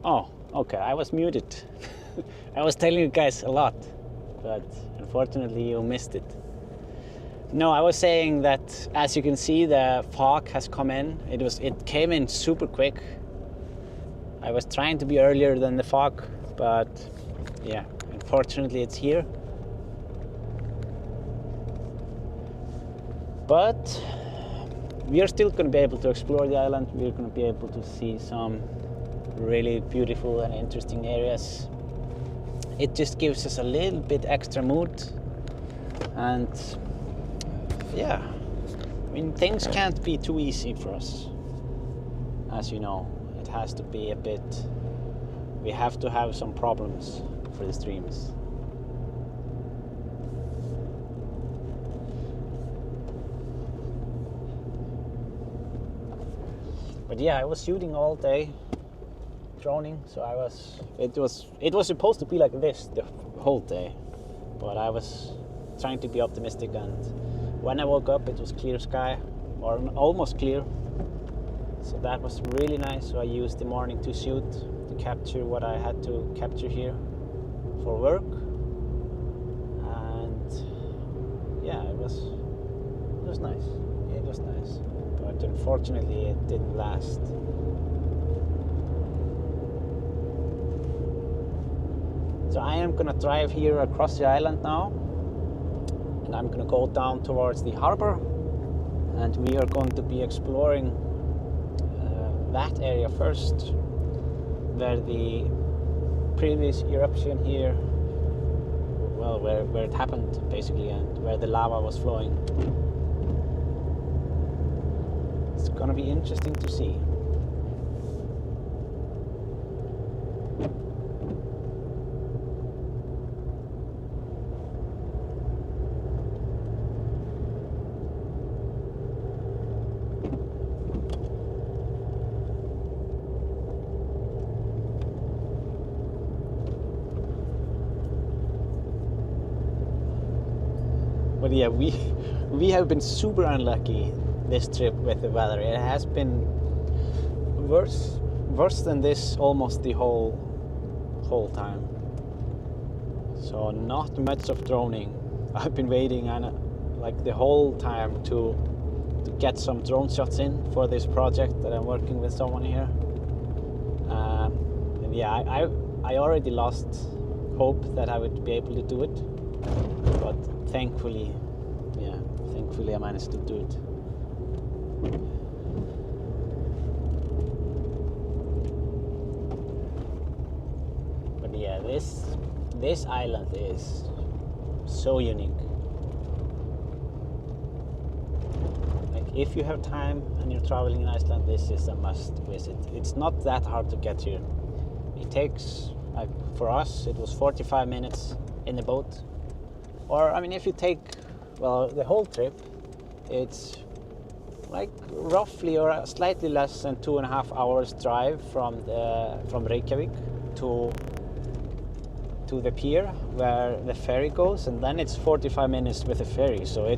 Oh, okay, I was muted. I was telling you guys a lot, but unfortunately you missed it. No, I was saying that as you can see, the fog has come in. It came in super quick. I was trying to be earlier than the fog, but yeah, unfortunately it's here. But we are still going to be able to explore the island. We're going to be able to see some really beautiful and interesting areas. It just gives us a little bit extra mood, and yeah, I mean, things can't be too easy for us. As you know, it has to be a bit, we have to have some problems for the streams. But yeah, I was shooting all day, droning, so it was supposed to be like this the whole day, but I was trying to be optimistic, and when I woke up it was clear sky, or almost clear, so that was really nice. So I used the morning to shoot, to capture what I had to capture here for work, and yeah, it was nice. It was nice, but unfortunately it didn't last. So I am gonna drive here across the island now, and I'm gonna go down towards the harbor, and we are going to be exploring that area first, where the previous eruption here, well, where it happened basically, and where the lava was flowing. It's gonna be interesting to see. But yeah, we have been super unlucky this trip with the weather. It has been worse than this almost the whole time. So not much of droning. I've been waiting like the whole time to get some drone shots in for this project that I'm working with someone here. And yeah, I already lost hope that I would be able to do it, but thankfully I managed to do it. But yeah, this island is so unique. Like, if you have time and you're traveling in Iceland, this is a must visit. It's not that hard to get here. It takes, like, for us it was 45 minutes in the boat. Or I mean, if you take, well, the whole trip, it's like roughly or slightly less than 2.5 hours drive from Reykjavik to the pier where the ferry goes, and then it's 45 minutes with the ferry. So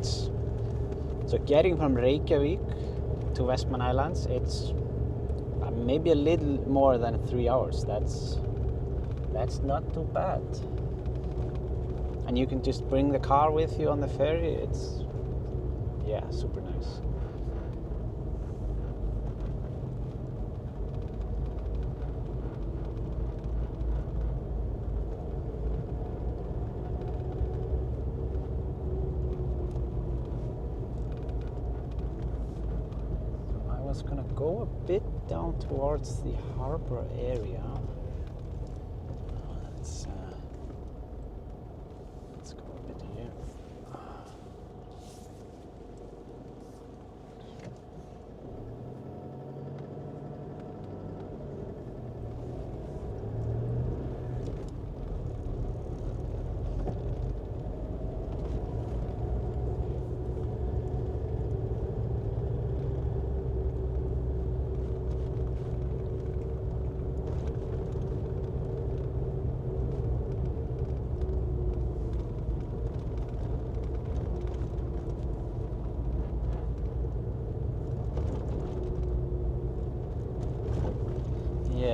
getting from Reykjavik to Westman Islands, it's maybe a little more than 3 hours. That's not too bad. And you can just bring the car with you on the ferry. It's, yeah, super nice. So I was gonna go a bit down towards the harbor area. Let's go a bit here.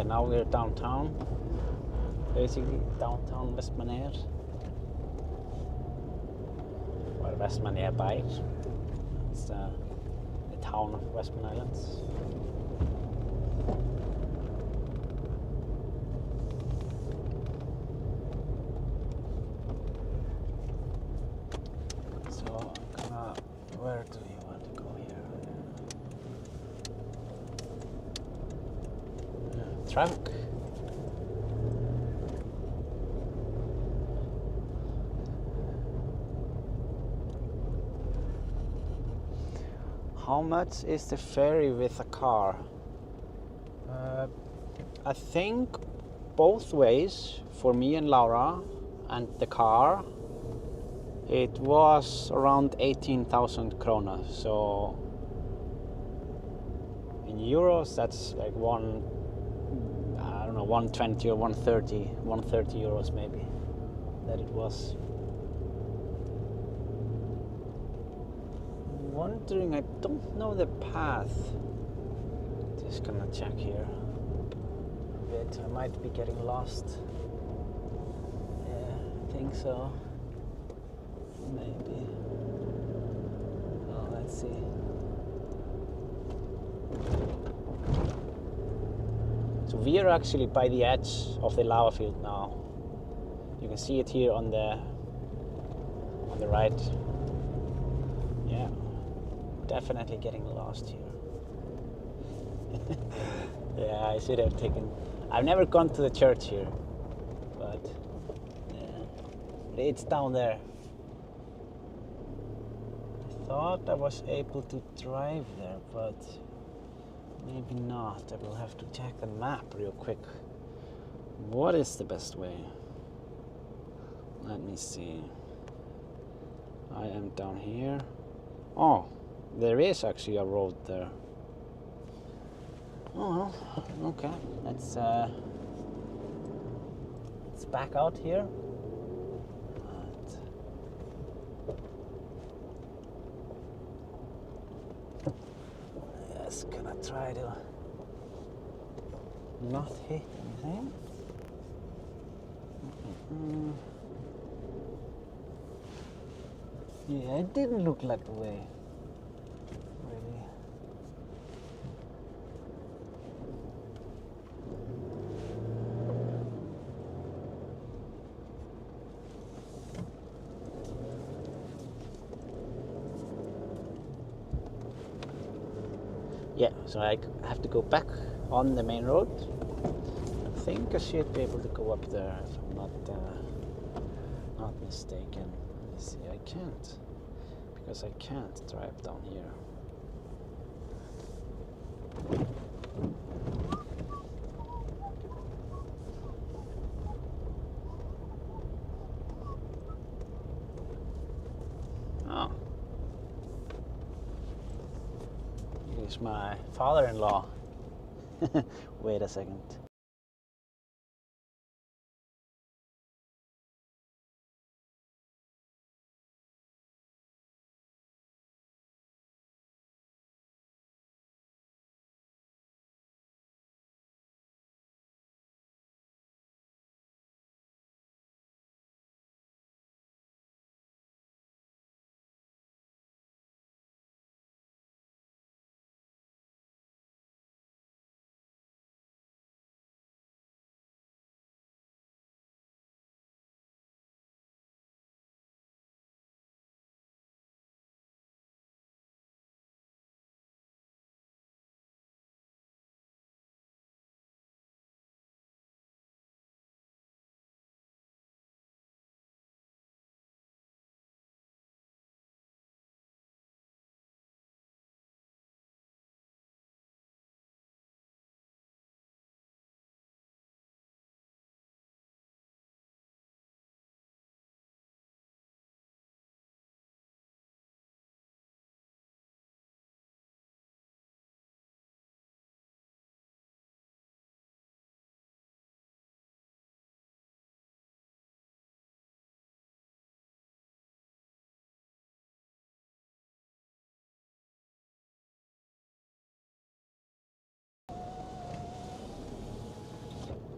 yeah, now we're downtown. Basically, downtown Vestmannaeyjar. Or Vestmannaeyjabær. It's the town of Westman Islands. So, where do you want to go here? Traffic. How much is the ferry with a car? I think both ways for me and Laura and the car it was around 18,000 krona. So in euros that's like 120 or 130 euros maybe that it was. Wondering, I don't know the path. Just gonna check here a bit. I might be getting lost. Yeah, I think so. Maybe. Oh, let's see. So we are actually by the edge of the lava field now. You can see it here on the right. Yeah. Definitely getting lost here. Yeah, I should have taken. I've never gone to the church here, but yeah, it's down there. I thought I was able to drive there, but maybe not. I will have to check the map real quick. What is the best way? Let me see. I am down here. Oh. There is actually a road there. Oh, okay. Let's back out here. Just gonna try to not hit anything. Yeah, it didn't look like the way. Yeah, so I have to go back on the main road. I think I should be able to go up there if I'm not mistaken. Let's see, I can't because I can't drive down here. Oh. Here's my father-in-law. Wait a second.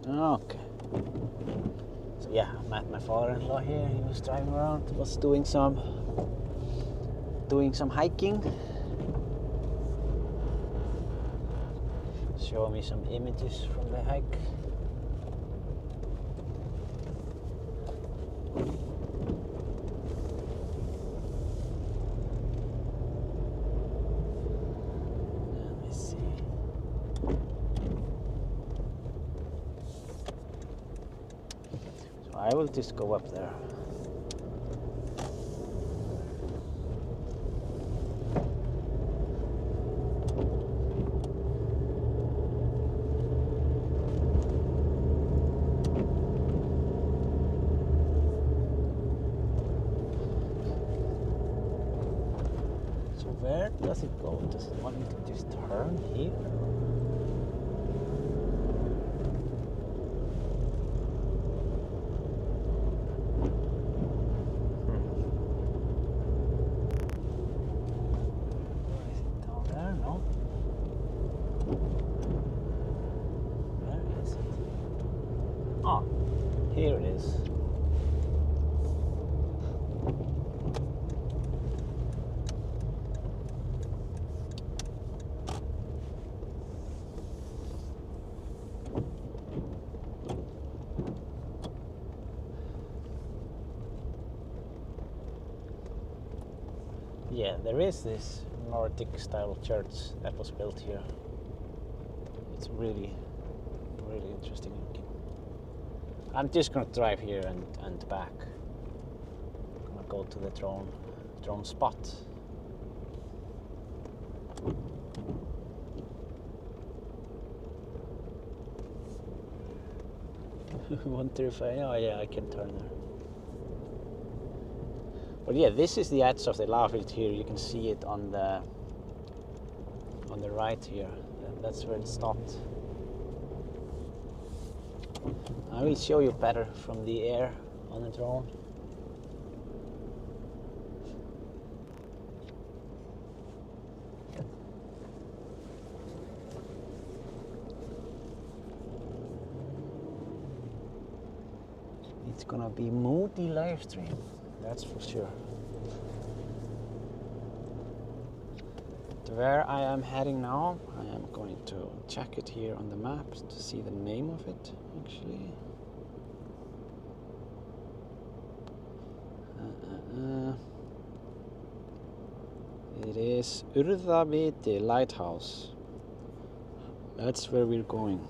Okay. So yeah, I met my father-in-law here. He was driving around, was doing some hiking. Show me some images from the hike. Let me see. So I will just go up there. Where does it go? Does it want me to just turn here? Is it down there? No. Where is it? Oh, here it is. Yeah, there is this Nordic style church that was built here. It's really interesting looking. I'm just gonna drive here and back. I'm gonna go to the drone spot. Wonder if oh yeah, I can turn there. But yeah, this is the edge of the lava field here. You can see it on the right here. That's where it stopped. I will show you better from the air on the drone. It's gonna be moody live stream. That's for sure. Where I am heading now, I am going to check it here on the map to see the name of it, actually. It is Erliðaey Lighthouse. That's where we're going.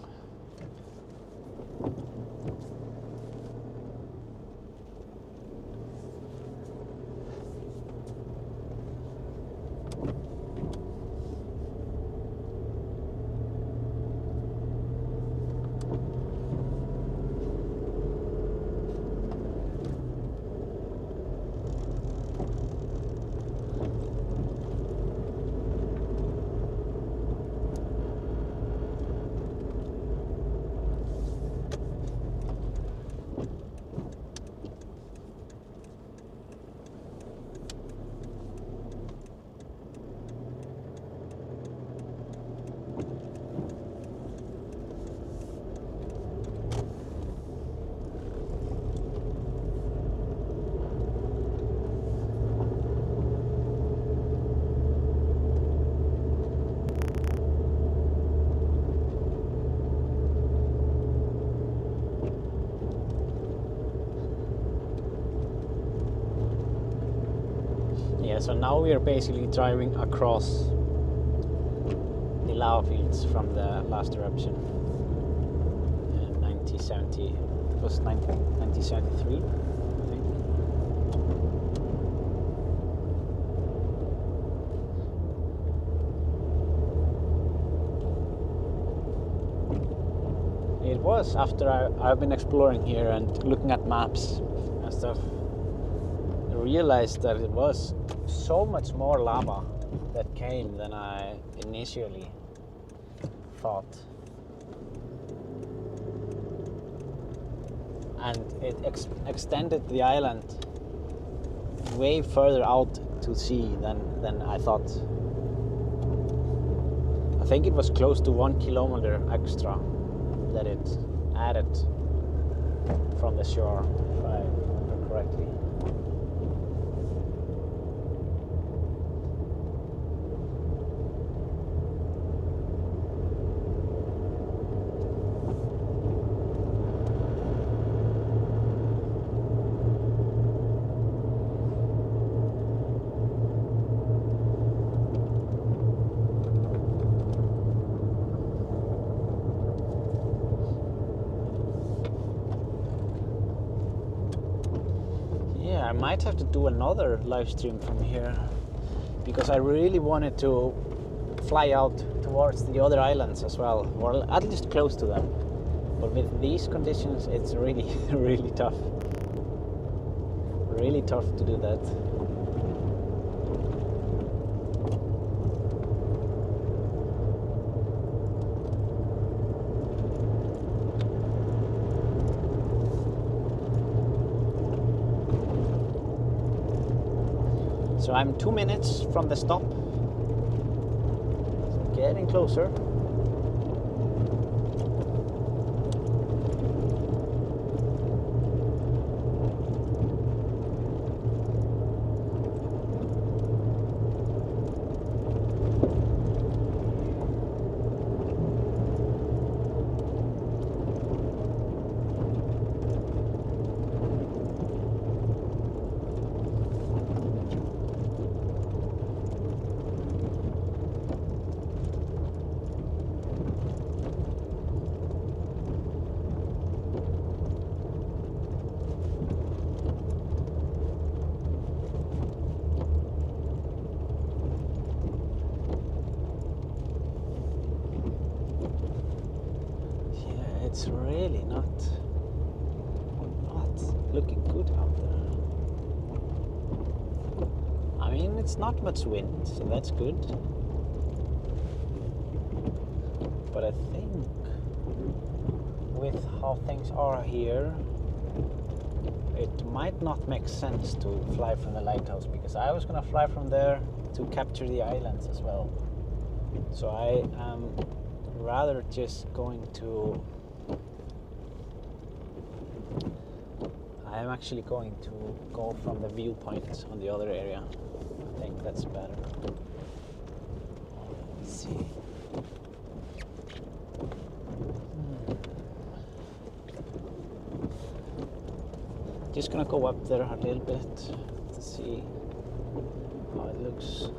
So now we are basically driving across the lava fields from the last eruption in 1970. It was 1973, I think. It was after I've been exploring here and looking at maps and stuff. I realized that it was so much more lava that came than I initially thought. And it extended the island way further out to sea than I thought. I think it was close to 1 kilometer extra that it added from the shore, if I remember correctly. I might have to do another live stream from here, because I really wanted to fly out towards the other islands as well, or at least close to them. But with these conditions, it's really, really tough. Really tough to do that. So I'm 2 minutes from the stop. So getting closer. It's really not looking good out there. I mean, it's not much wind, so that's good. But I think with how things are here, it might not make sense to fly from the lighthouse, because I was gonna fly from there to capture the islands as well. So I am rather just going to I'm actually going to go from the viewpoint on the other area. I think that's better. Let's see. Just gonna go up there a little bit to see how it looks.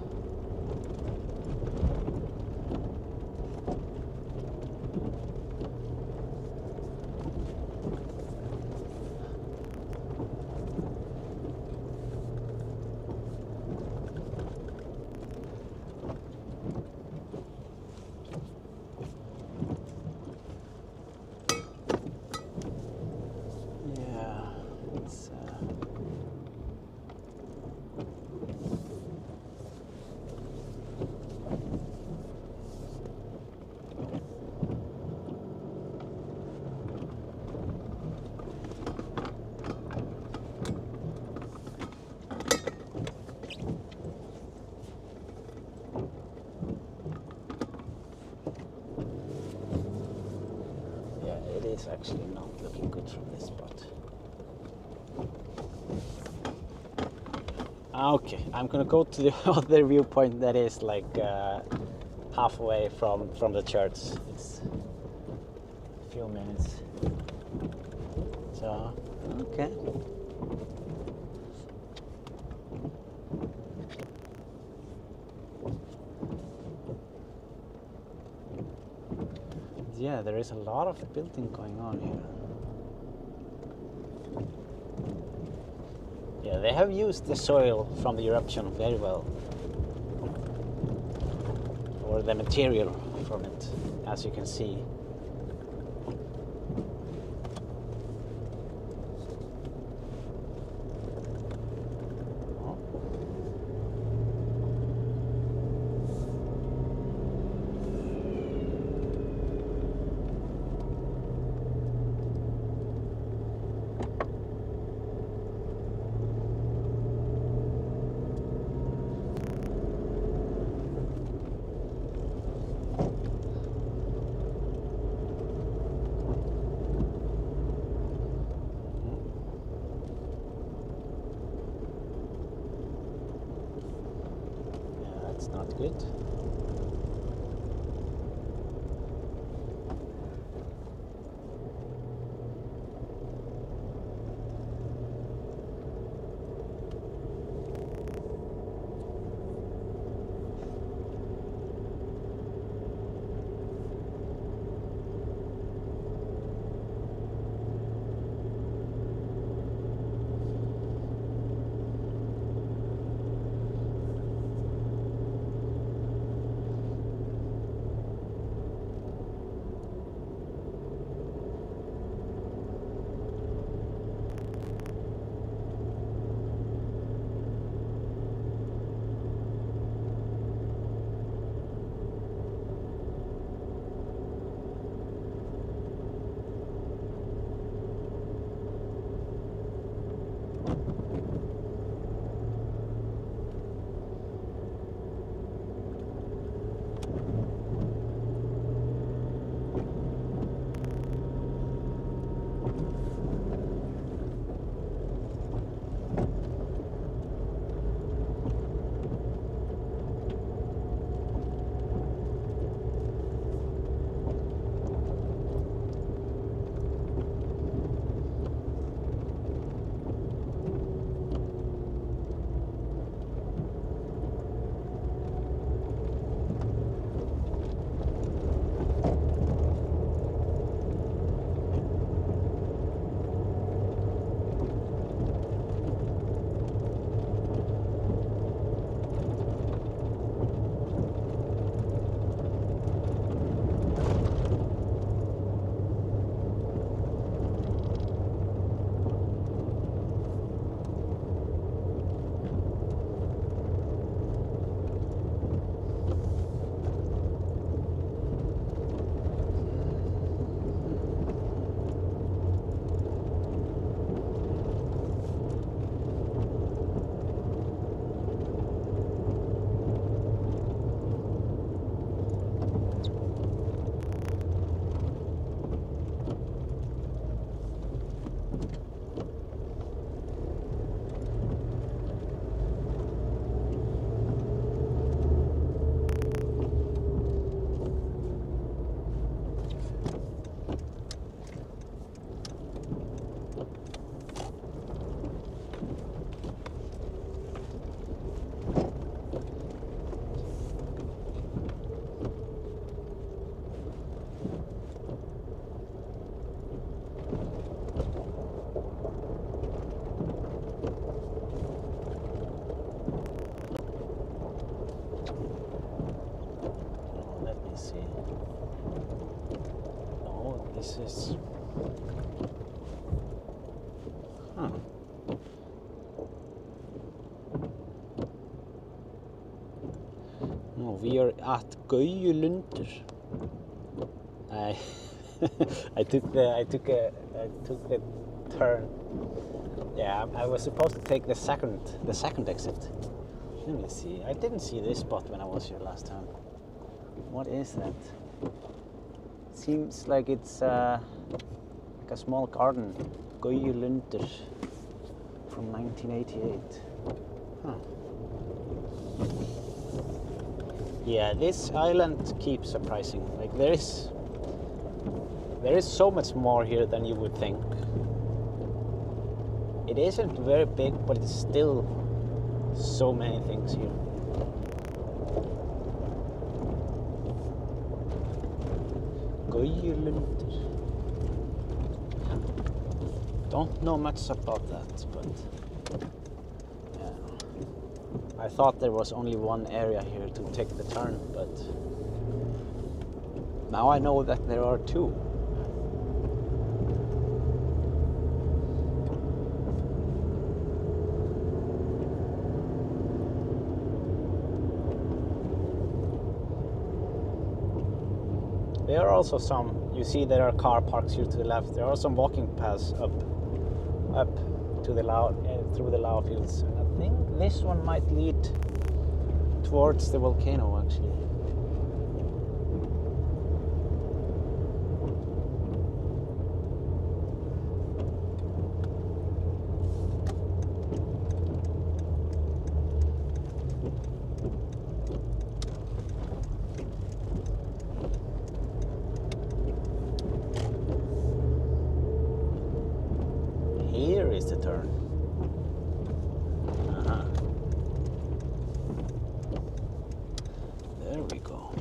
It's actually not looking good from this spot. Okay, I'm gonna go to the other viewpoint that is like halfway from the church. It's a few minutes. So, okay. Yeah, there is a lot of building going on here. Yeah, they have used the soil from the eruption very well. Or the material from it, as you can see. That's not good. This is... Huh. No, we are at Gaujalundur. I took a turn. Yeah, I was supposed to take the second exit. Let me see. I didn't see this spot when I was here last time. What is that? Seems like it's like a small garden. Gaujalundur from 1988. Huh. Yeah, this island keeps surprising. Like there is so much more here than you would think. It isn't very big, but it's still so many things here. Gaujalundur. Don't know much about that, but yeah. I thought there was only one area here to take the turn, but now I know that there are two. There are also some, you see there are car parks here to the left. There are some walking paths up to the through the lava fields. And I think this one might lead towards the volcano actually. There we go.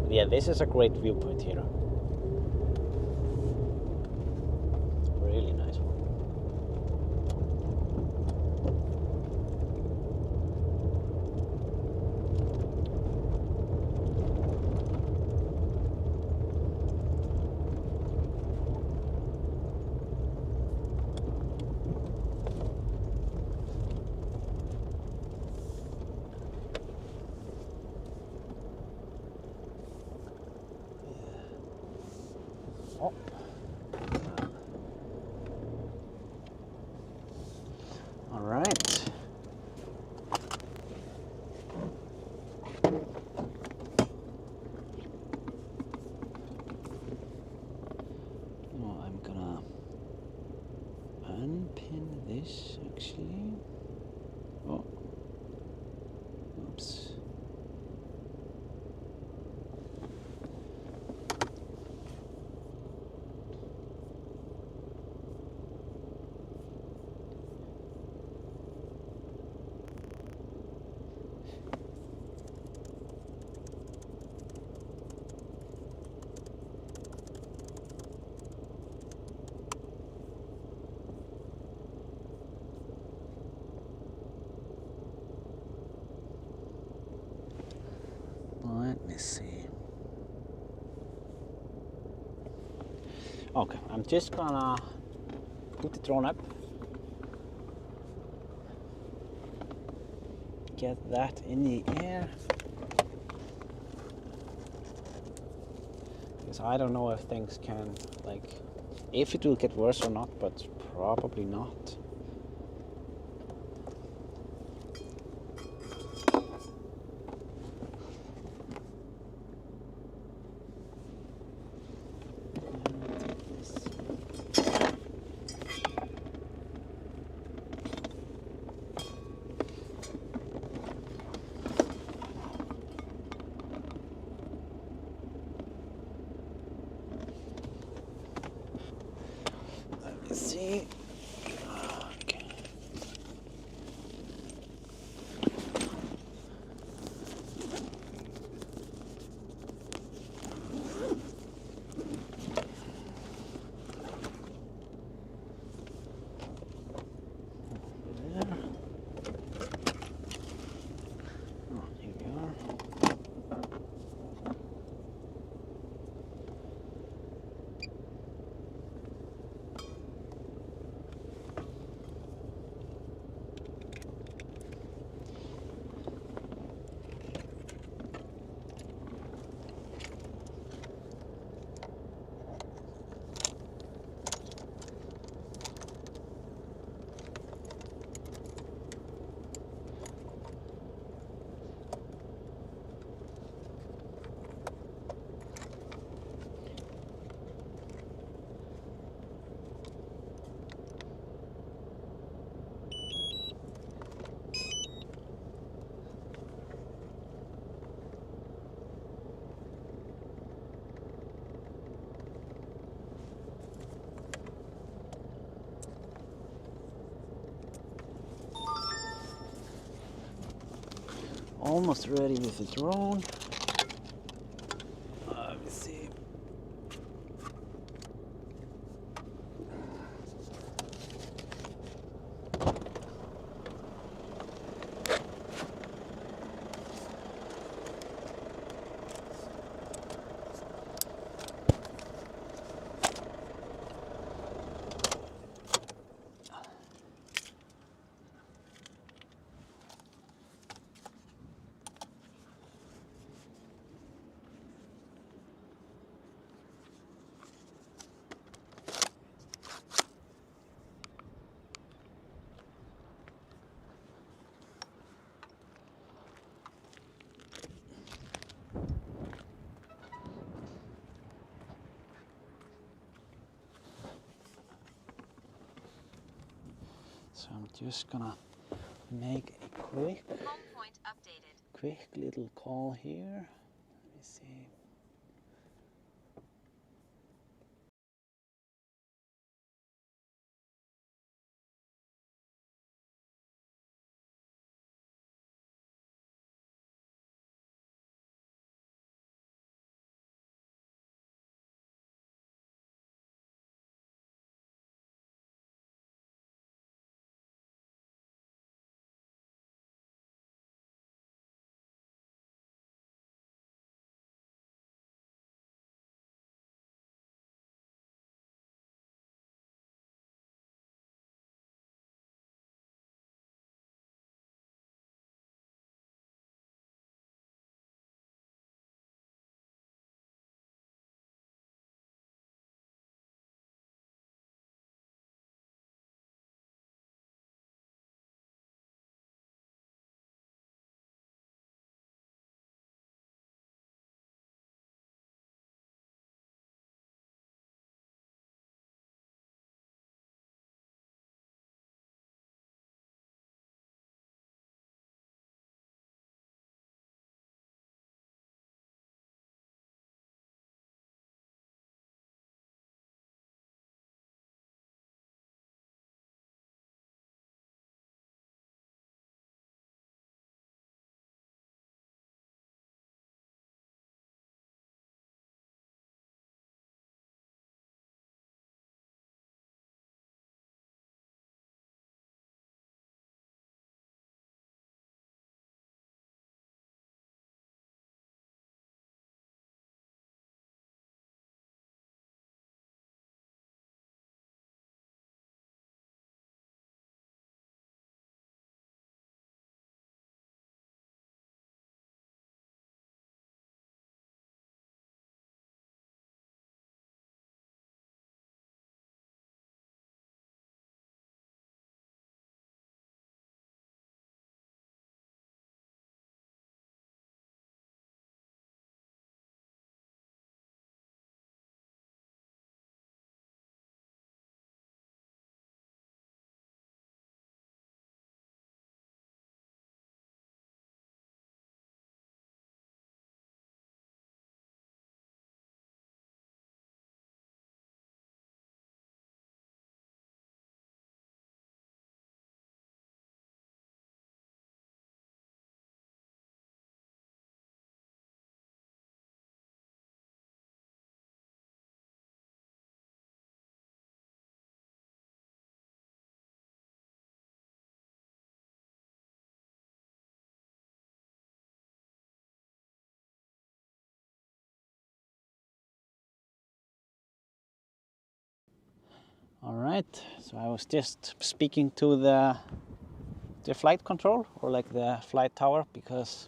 Yeah, this is a great viewpoint here. Really nice one. Oh. All right. Now I'm gonna unpin this actually. Oh. Oops. Let me see. Okay, I'm just gonna put the drone up. Get that in the air. Because I don't know if things can, like, if it will get worse or not, but probably not. See. Okay. There. Oh, here we are. Almost ready with the drone. Let me see. So I'm just gonna make a quick quick little call here. Let me see. All right, so I was just speaking to the flight control, or like the flight tower, because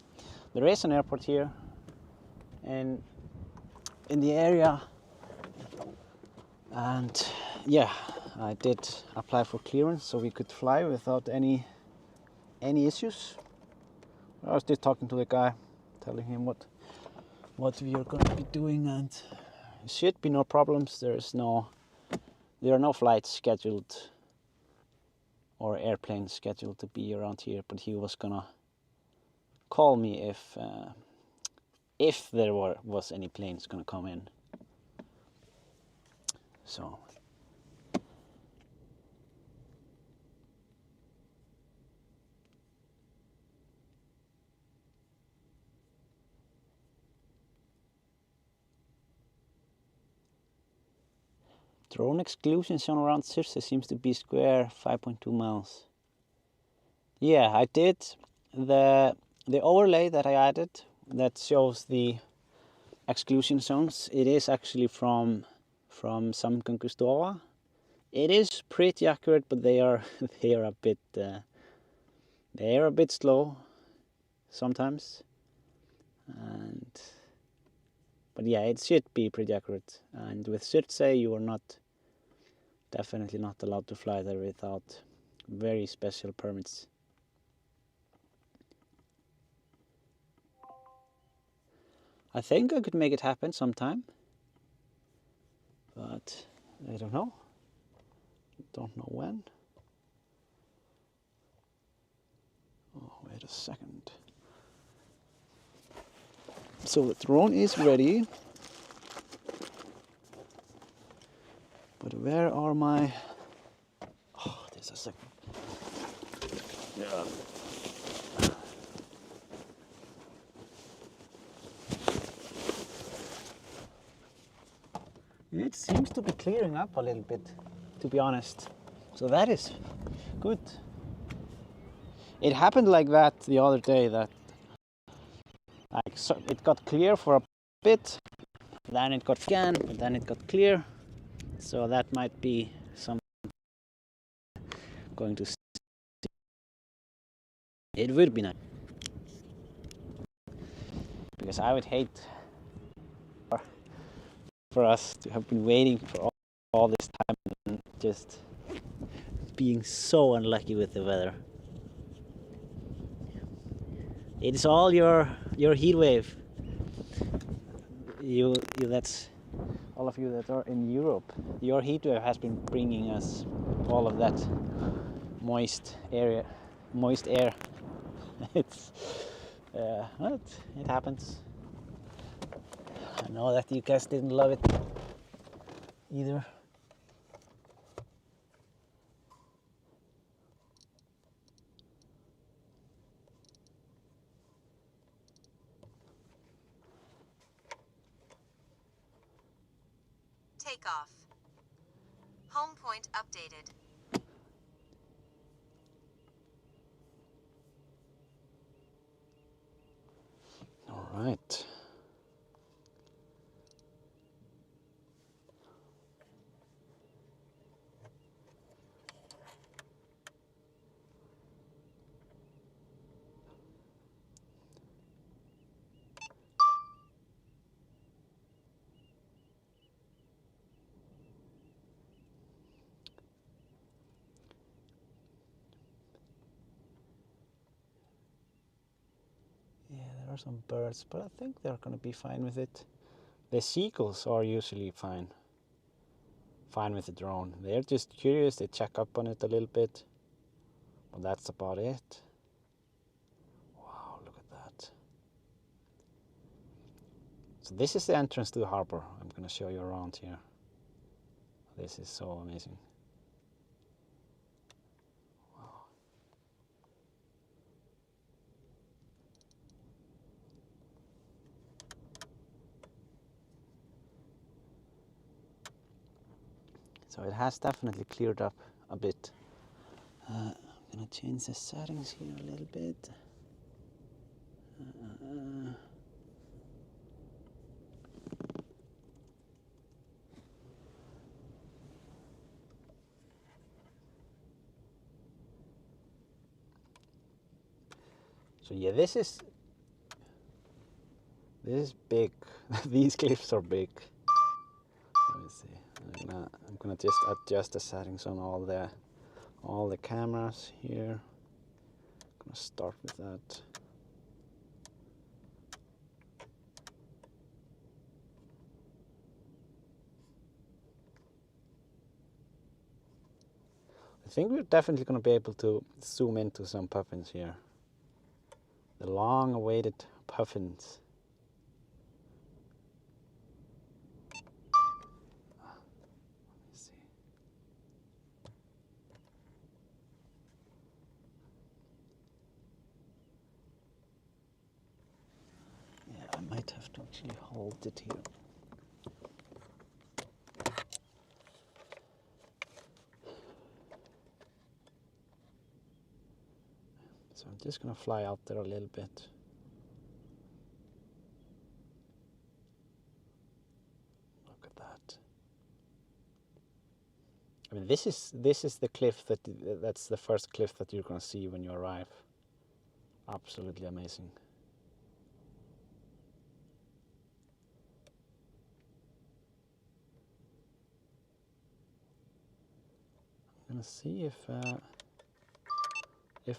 there is an airport here in the area, and yeah, I did apply for clearance so we could fly without any issues. I was just talking to the guy, telling him what we are going to be doing, and it should be no problems. There are no flights scheduled or airplanes scheduled to be around here, but he was gonna call me if there was any planes gonna come in. So drone exclusion zone around Circe seems to be square 5.2 miles. Yeah, I did the overlay that I added that shows the exclusion zones. It is actually from Samgöngustofa. It is pretty accurate, but they are a bit slow sometimes. But yeah, it should be pretty accurate. And with Circe, you are definitely not allowed to fly there without very special permits. I think I could make it happen sometime, but I don't know. Don't know when. Oh, wait a second. So the drone is ready. But where are my... Oh, there's a second. Yeah. It seems to be clearing up a little bit, to be honest. So that is good. It happened like that the other day, that like, so it got clear for a bit, then it got scanned, and then it got clear. So that might be some going to see. It would be nice, because I would hate for us to have been waiting for all this time and just being so unlucky with the weather. It is all your heat wave. You that's all of you that are in Europe. Your heat wave has been bringing us all of that moist air. It's it happens. I know that you guys didn't love it either. Takeoff. Home point updated. All right. Yeah, there are some birds, but I think they're going to be fine with it. The seagulls are usually fine with the drone. They're just curious, they check up on it a little bit, but that's about it. Wow, look at that. So this is the entrance to the harbor. I'm going to show you around here. This is so amazing. Wow. So it has definitely cleared up a bit. I'm going to change the settings here a little bit. So yeah, this is big. These cliffs are big. Let me see. I'm gonna just adjust the settings on all the cameras here. I'm gonna start with that. I think we're definitely gonna be able to zoom into some puffins here. The long-awaited puffins. I might have to actually hold it here. So I'm just going to fly out there a little bit. Look at that. I mean, this is the cliff that's the first cliff that you're going to see when you arrive. Absolutely amazing. I'm gonna see if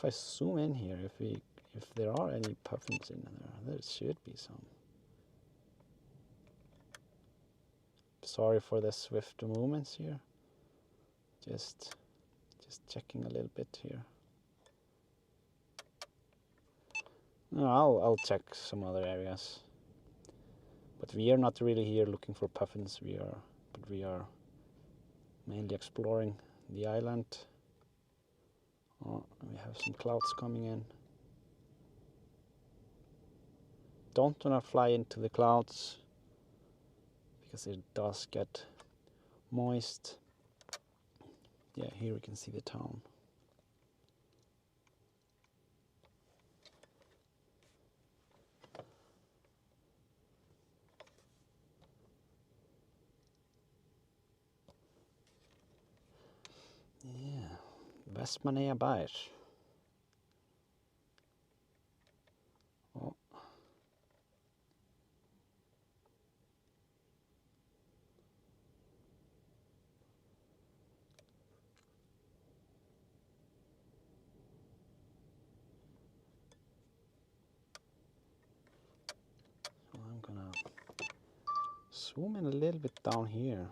I zoom in here, if there are any puffins in there. There should be some. Sorry for the swift movements here. Just checking a little bit here. No, I'll check some other areas. But we are not really here looking for puffins. We are mainly exploring the island. Oh, we have some clouds coming in. Don't want to fly into the clouds because it does get moist. Yeah, here we can see the town. Yeah, Vestmannaeyjabær. Oh. So I'm gonna zoom in a little bit down here.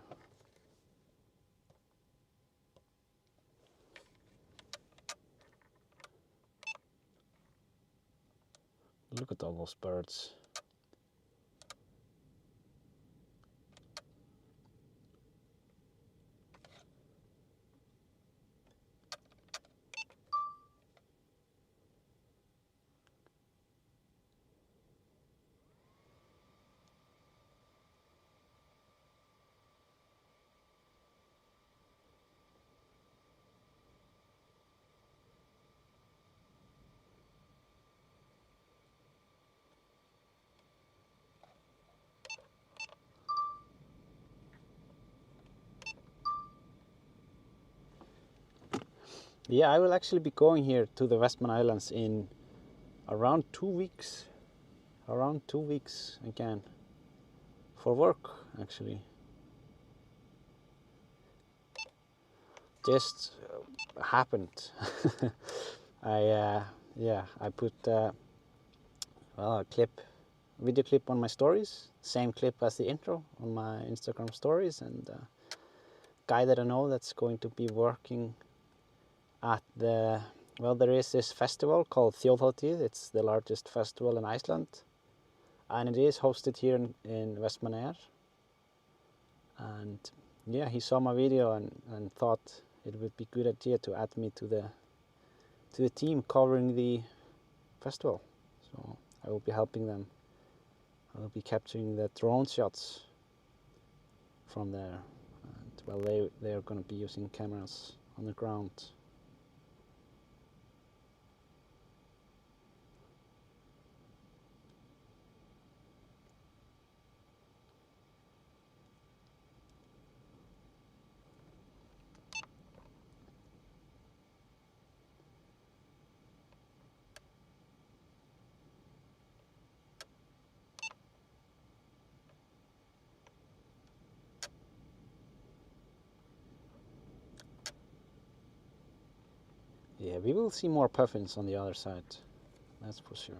Look at all those birds. Yeah, I will actually be going here to the Westman Islands in around 2 weeks. Around 2 weeks again. For work, actually. Just happened. I put well, video clip on my stories. Same clip as the intro on my Instagram stories, and guy that I know that's going to be working at the, well, there is this festival called Þjóðhátíð. It's the largest festival in Iceland, and it is hosted here in Vestmannaeyjar. And yeah, he saw my video and thought it would be a good idea to add me to the team covering the festival. So I will be helping them. I will be capturing the drone shots from there. And well, they are going to be using cameras on the ground. Yeah, we will see more puffins on the other side, that's for sure.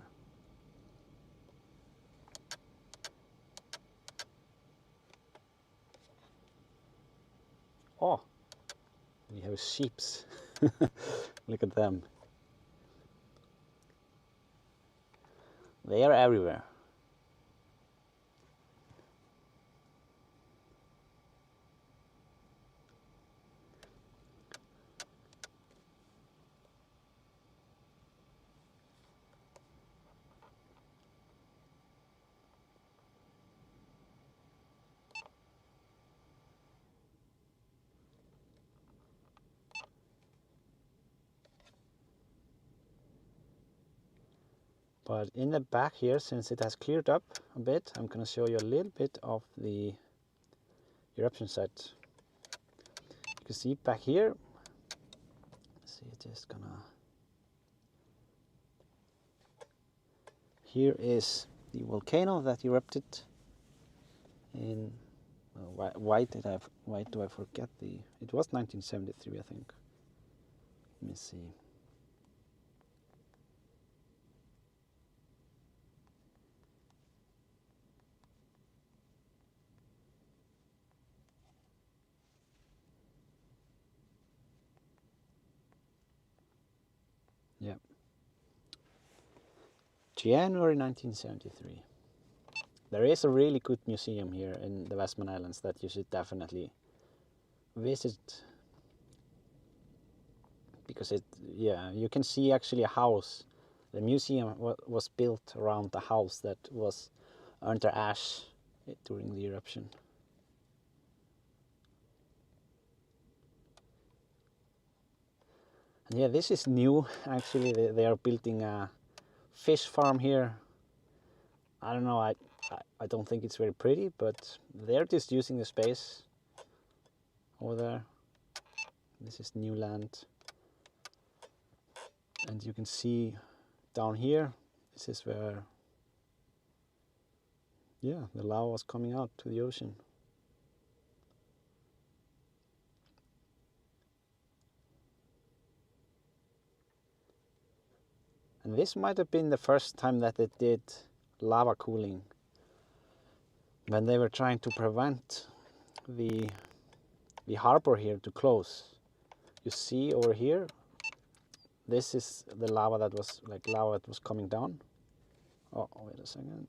Oh, we have sheeps. Look at them. They are everywhere. But in the back here, since it has cleared up a bit, I'm going to show you a little bit of the eruption site. You can see back here. See, just gonna. Here is the volcano that erupted in. Why do I forget the? It was 1973, I think. Let me see. Yeah. January 1973. There is a really good museum here in the Westman Islands that you should definitely visit, because you can see actually a house. The museum was built around the house that was under ash during the eruption. And yeah, this is new. Actually, they are building a fish farm here. I don't know. I don't think it's very pretty, but they're just using the space over there. This is new land, and you can see down here. This is where, yeah, the lava was coming out to the ocean. And this might have been the first time that they did lava cooling, when they were trying to prevent the harbor here to close. You see over here, this is the lava that was coming down. Oh, wait a second.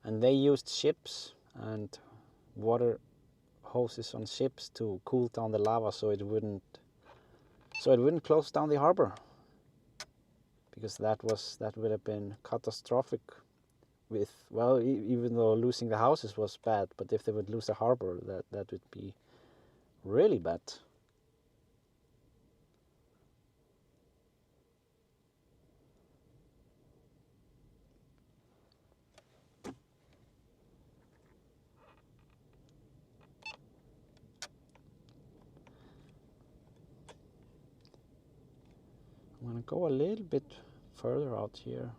And they used ships and water hoses on ships to cool down the lava so it wouldn't close down the harbor, because that would have been catastrophic. With, well, even though losing the houses was bad, but if they would lose the harbor, that would be really bad. I'm gonna go a little bit further out here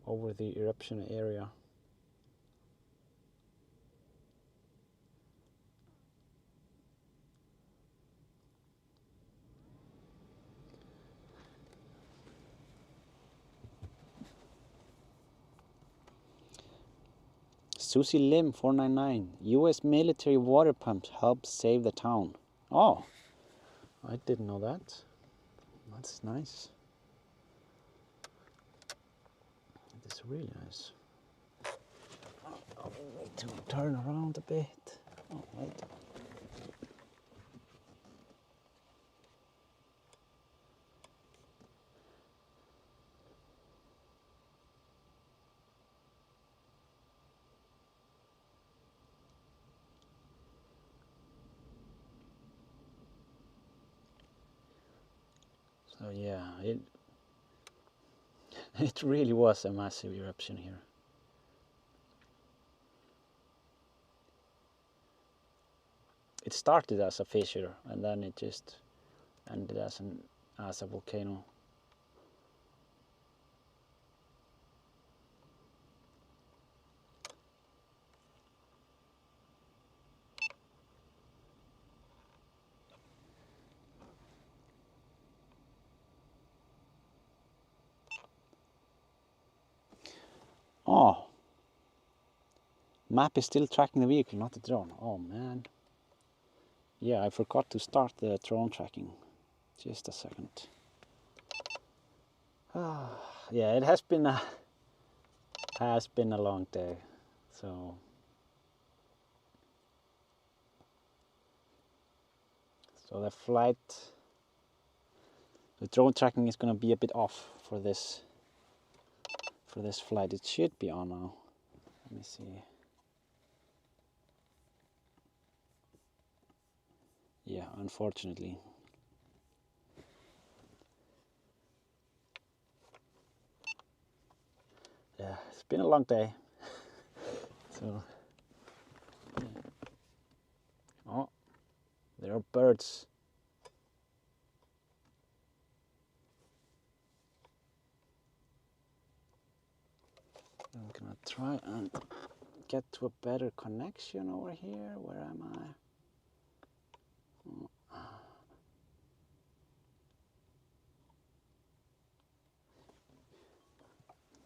over the eruption area. Susie Lim 499. US military water pumps helped save the town. Oh, I didn't know that. That's nice. It is really nice. Oh, I need to turn around a bit. Oh, wait. So yeah, it really was a massive eruption here. It started as a fissure and then it just ended as a volcano. Oh, map is still tracking the vehicle, not the drone. Oh man. Yeah, I forgot to start the drone tracking. Just a second. Yeah, it has been a long day. So the drone tracking is gonna be a bit off for this flight. It should be on now. Let me see. Yeah, unfortunately. Yeah, it's been a long day. So, yeah. Oh, there are birds. I'm gonna try and get to a better connection over here. Where am I? Oh.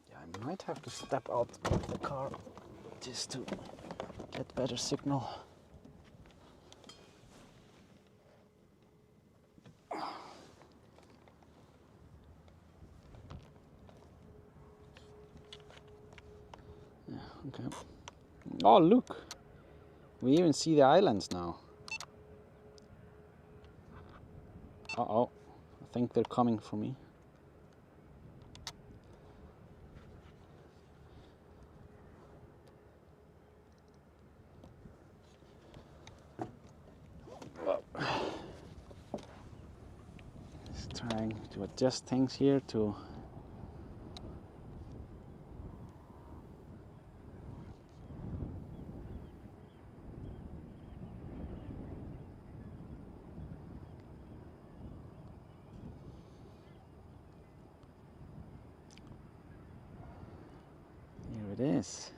Yeah, I might have to step out of the car just to get better signal. Okay. Oh, look! We even see the islands now. Uh-oh. I think they're coming for me. Just trying to adjust things here to... Here it is.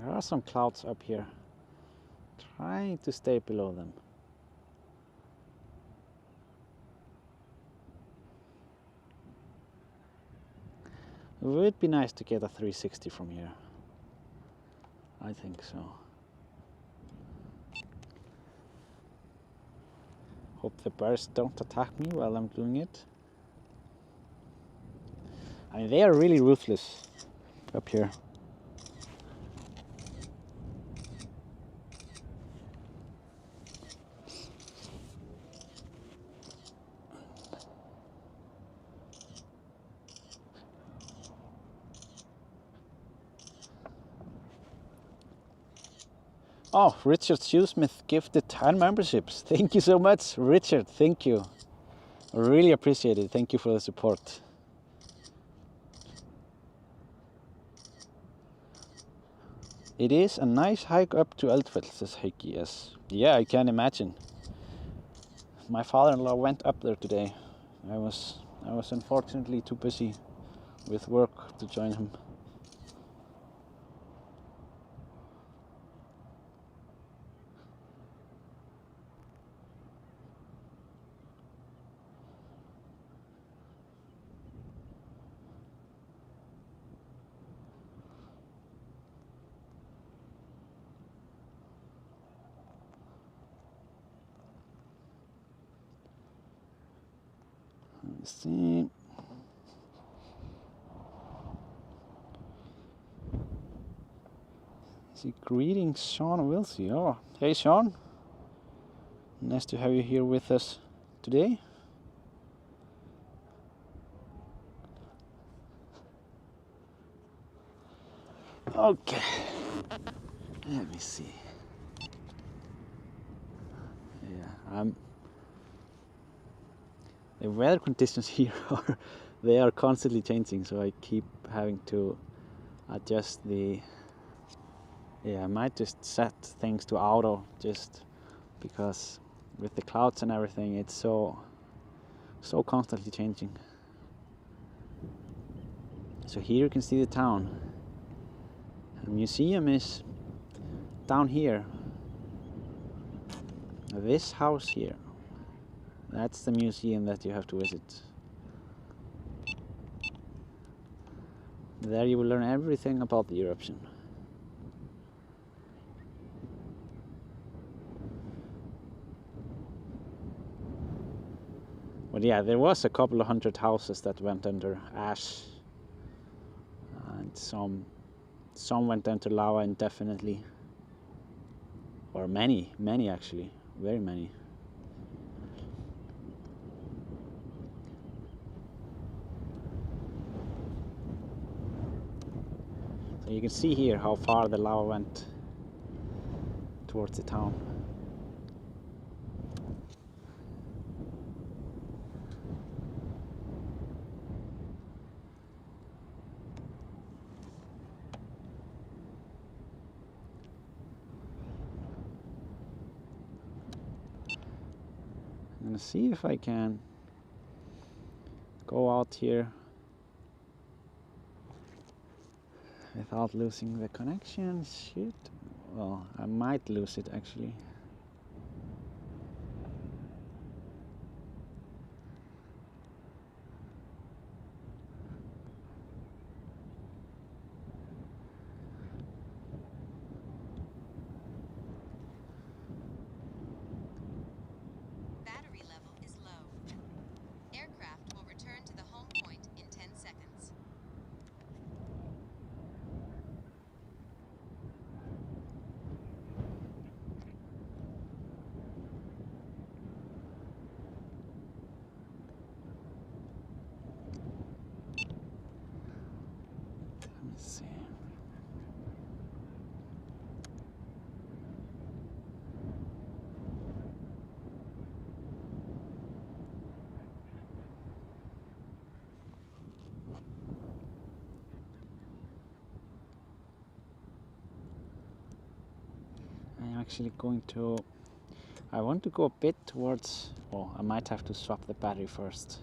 There are some clouds up here. Trying to stay below them. It would be nice to get a 360 from here. I think so. Hope the birds don't attack me while I'm doing it. I mean, they are really ruthless up here. Oh, Richard Shoesmith gifted 10 memberships. Thank you so much, Richard. Thank you. I really appreciate it. Thank you for the support. It is a nice hike up to Eldfell, says Heikki. Yes. Yeah, I can imagine. My father-in-law went up there today. I was unfortunately too busy with work to join him. Let's see. Greetings, Sean Wilsey. Oh, hey Sean. Nice to have you here with us today. Okay. Let me see. Yeah, the weather conditions here they are constantly changing, so I keep having to adjust the... Yeah, I might just set things to auto, just because with the clouds and everything, it's so constantly changing. So here you can see the town. The museum is down here. This house here, that's the museum that you have to visit. There you will learn everything about the eruption. But yeah, there was a couple of hundred houses that went under ash, and some went under lava indefinitely, or many actually, very many. So you can see here how far the lava went towards the town. I'm gonna see if I can go out here without losing the connection. Shit. Well, I might lose it actually. Battery level is low. Aircraft will return to the home point in 10 seconds. Let me see. I'm actually going to, I want to go a bit towards, well, I might have to swap the battery first.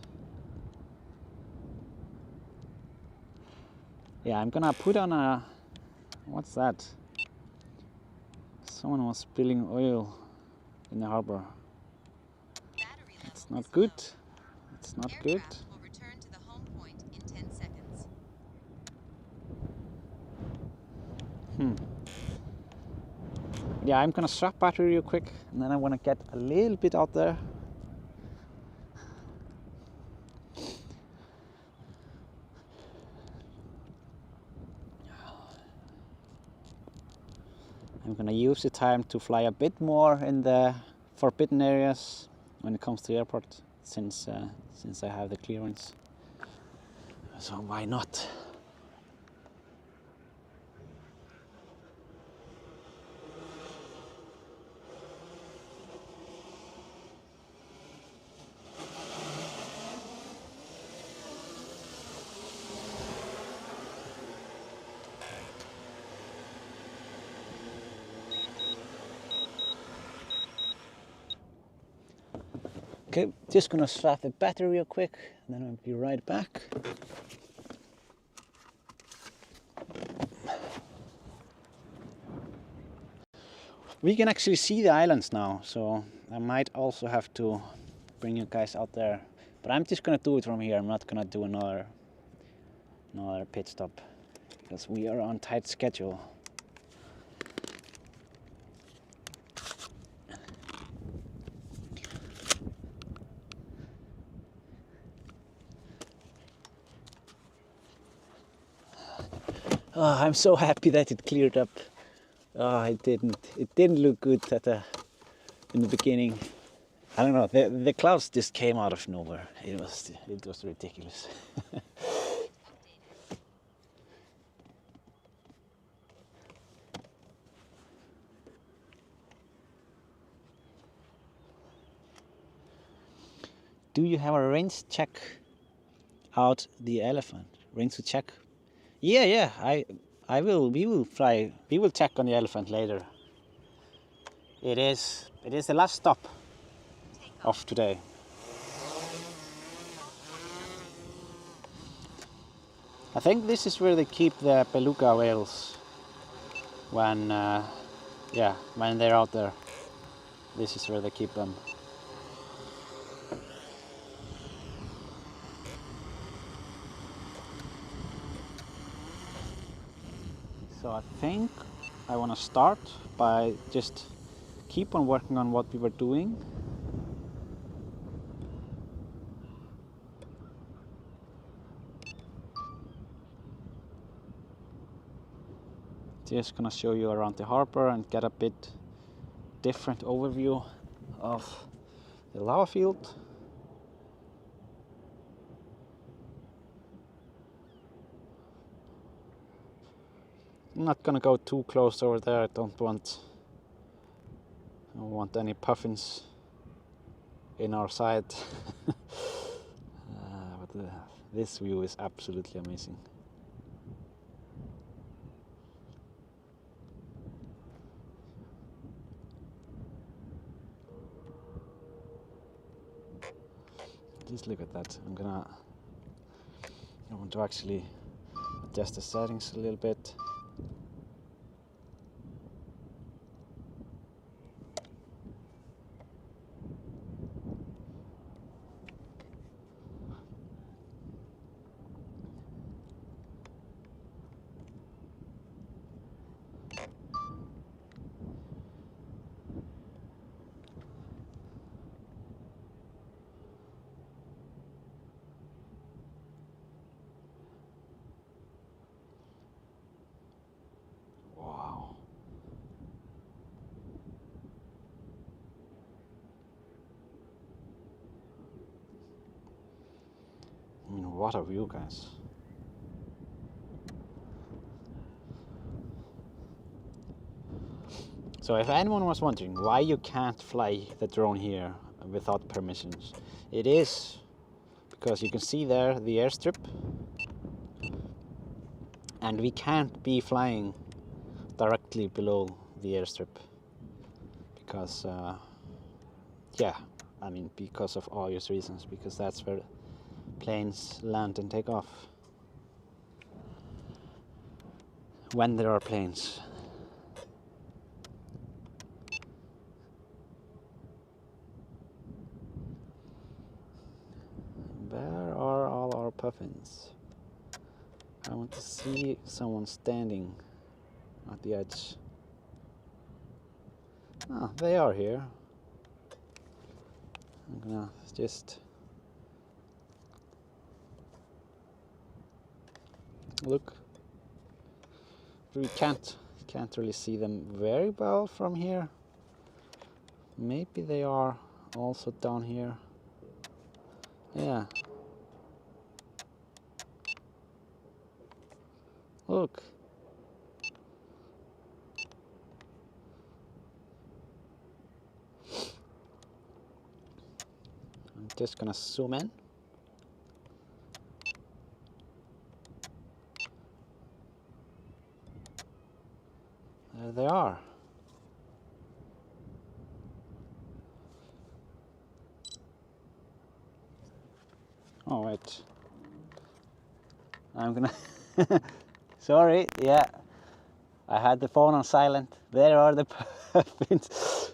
Yeah, I'm gonna put on a, what's that? Someone was spilling oil in the harbor. Battery level It's not is good. low. It's not good. Aircraft will return to the home point in 10 seconds. Yeah, I'm gonna swap battery real quick, and then I wanna get a little bit out there. I'm gonna use the time to fly a bit more in the forbidden areas when it comes to the airport, since I have the clearance. So why not? Okay, just gonna swap the battery real quick, and then I'll be right back. We can actually see the islands now, so I might also have to bring you guys out there. But I'm just gonna do it from here. I'm not gonna do another pit stop because we are on tight schedule. Oh, I'm so happy that it cleared up. Oh, it didn't look good in the beginning. I don't know. The clouds just came out of nowhere. It was ridiculous. Do you have a range check out the elephant? Range to check? Yeah. I will. We will fly. We will check on the elephant later. It is the last stop of today. I think this is where they keep the beluga whales when they're out there. This is where they keep them. So I think I want to start by just keep on working on what we were doing. Just gonna show you around the harbor and get a bit different overview of the lava field. I'm not gonna go too close over there. I don't want any puffins in our sight. But this view is absolutely amazing. Just look at that. I want to actually adjust the settings a little bit. I mean, what a view, guys. So if anyone was wondering why you can't fly the drone here without permissions, it is because you can see there the airstrip, and we can't be flying directly below the airstrip because yeah, I mean, because of obvious reasons, because that's where planes land and take off when there are planes. Where are all our puffins? I want to see someone standing at the edge. Ah, they are here. I'm gonna just look. We can't really see them very well from here. Maybe they are also down here. Yeah. Look. I'm just gonna zoom in. There they are. Oh wait. I'm gonna sorry, yeah. I had the phone on silent. There are the puffins.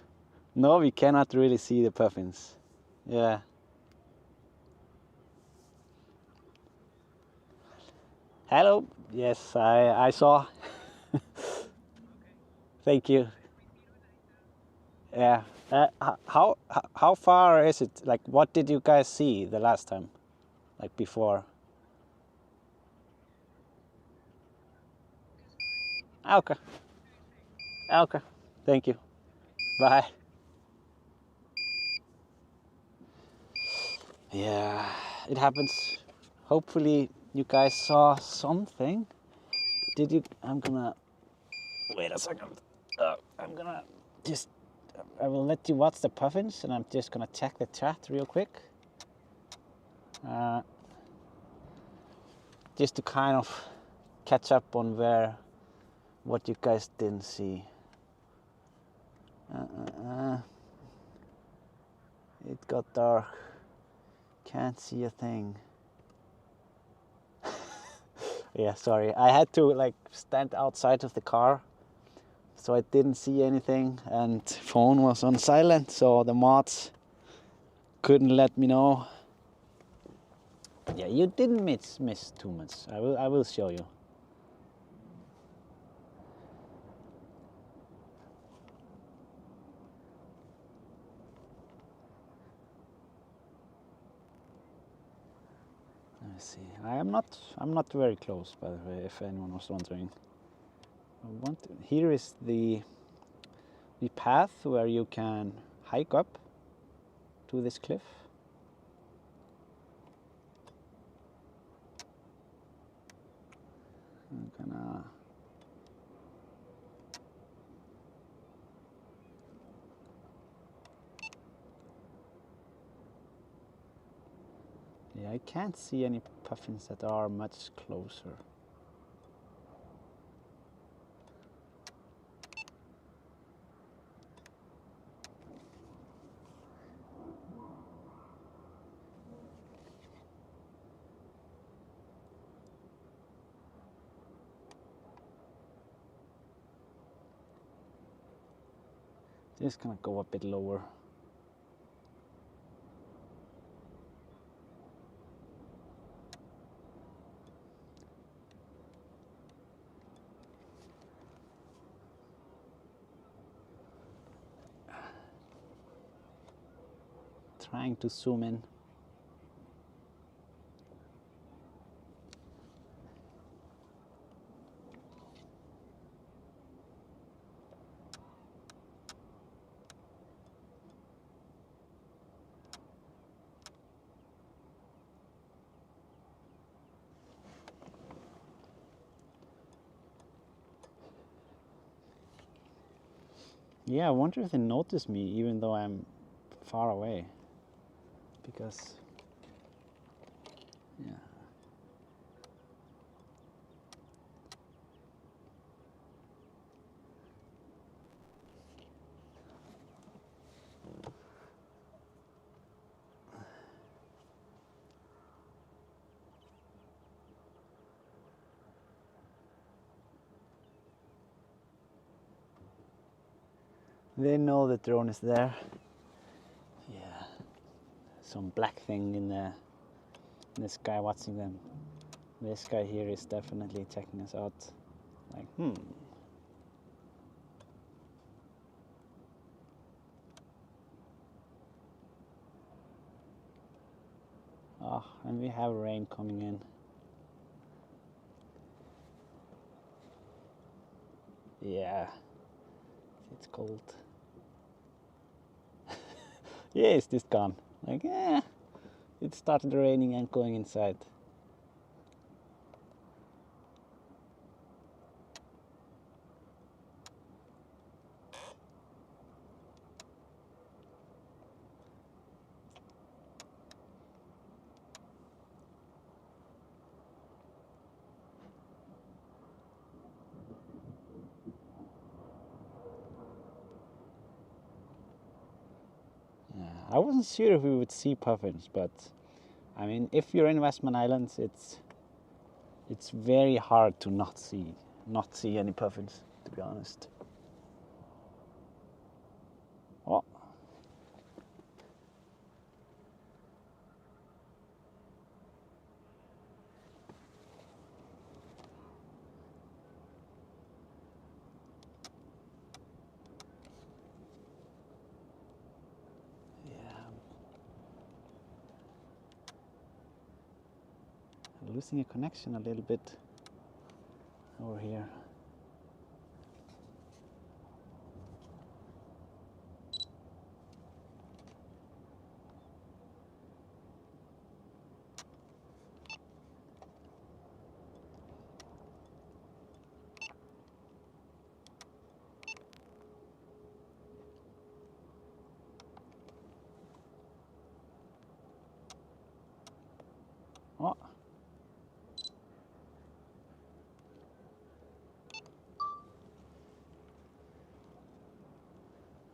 No, we cannot really see the puffins. Yeah. Hello. Yes, I saw. Thank you. Yeah. How far is it? Like, what did you guys see the last time? Like before? Okay. Okay. Thank you. Bye. Yeah, it happens. Hopefully you guys saw something. Did you? I'm gonna wait a second. I'm gonna just. I will let you watch the puffins, and I'm just gonna check the chat real quick. Just to kind of catch up on what you guys didn't see. It got dark. Can't see a thing. Yeah, sorry. I had to like stand outside of the car, so I didn't see anything, and phone was on silent, so the mods couldn't let me know. Yeah, you didn't miss too much. I will show you. Let me see. I'm not very close, by the way, if anyone was wondering. Here is the path where you can hike up to this cliff. I'm gonna yeah, I can't see any puffins that are much closer. Just gonna go a bit lower. Trying to zoom in. Yeah, I wonder if they notice me even though I'm far away. Because, yeah. They know the drone is there. Yeah. Some black thing in the sky watching them. This guy here is definitely checking us out. Like, Oh, and we have rain coming in. Yeah, it's cold. Yeah, it's just gone. Like, it started raining and going inside. Yeah, I wasn't sure if we would see puffins, but I mean, if you're in Westman Islands, it's very hard to not see any puffins, to be honest. Oh. Losing a connection a little bit over here. Oh.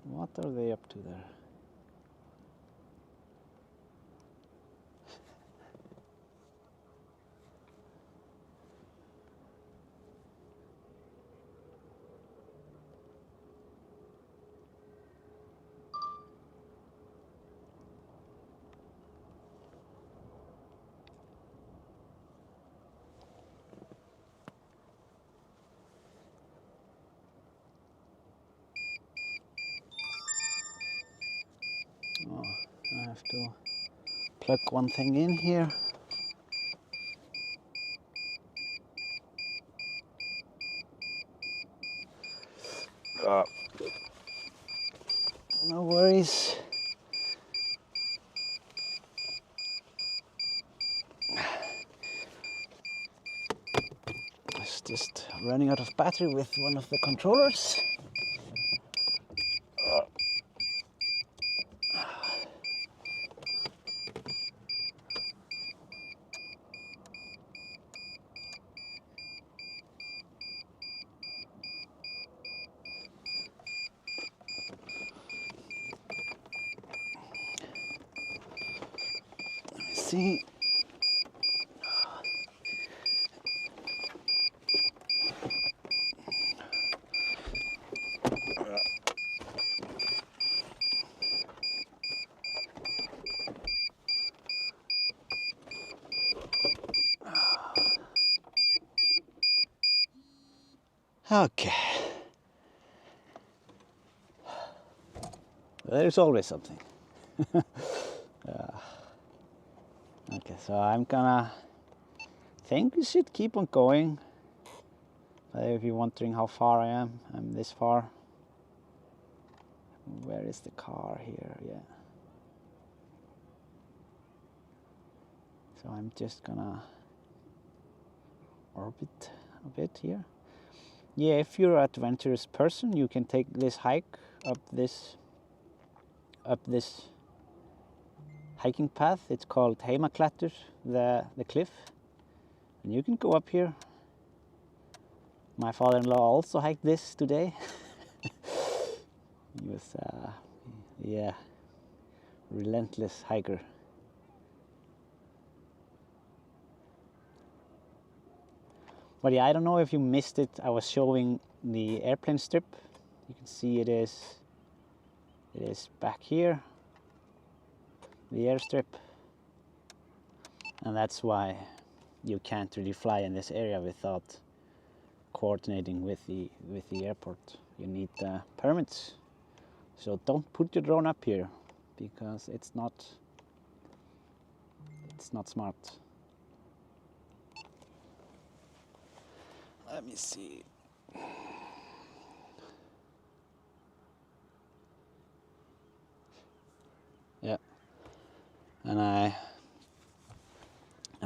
What are they up to there? Oh, I have to plug one thing in here. No worries. It's just running out of battery with one of the controllers. Let me see. Okay. There's always something. Okay, so I'm gonna think we should keep on going. If you're wondering how far I am, I'm this far. Where is the car here? Yeah. So I'm just gonna orbit a bit here. yeah, if you're an adventurous person, you can take this hike up this hiking path. It's called Heimaklettur, the cliff, and you can go up here. My father-in-law also hiked this today. He was, yeah, relentless hiker. But yeah, I don't know if you missed it. I was showing the airplane strip. You can see it is back here, the airstrip, and that's why you can't really fly in this area without coordinating with the airport. You need permits. So don't put your drone up here because it's not smart. Let me see. Yeah, and I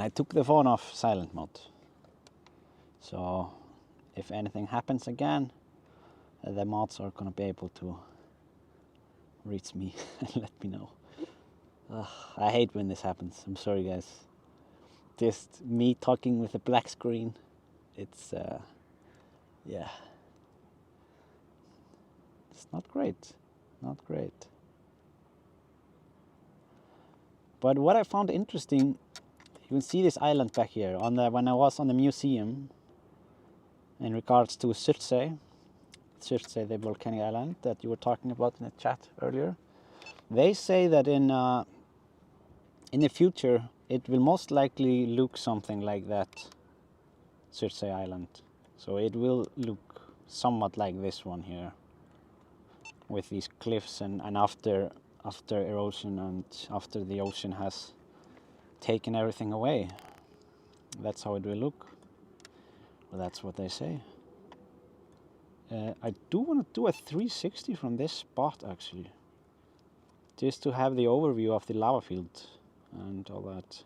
took the phone off silent mode. So if anything happens again, the mods are gonna be able to reach me and let me know. I hate when this happens. I'm sorry, guys. Just me talking with a black screen. It's yeah, it's not great, not great. But what I found interesting, you can see this island back here. When I was on the museum, in regards to Surtsey, the volcanic island that you were talking about in the chat earlier, they say that in the future it will most likely look something like that Surtsey Island. So it will look somewhat like this one here, with these cliffs and after erosion and after the ocean has taken everything away. That's how it will look. Well, that's what they say. I do want to do a 360 from this spot actually, just to have the overview of the lava field and all that.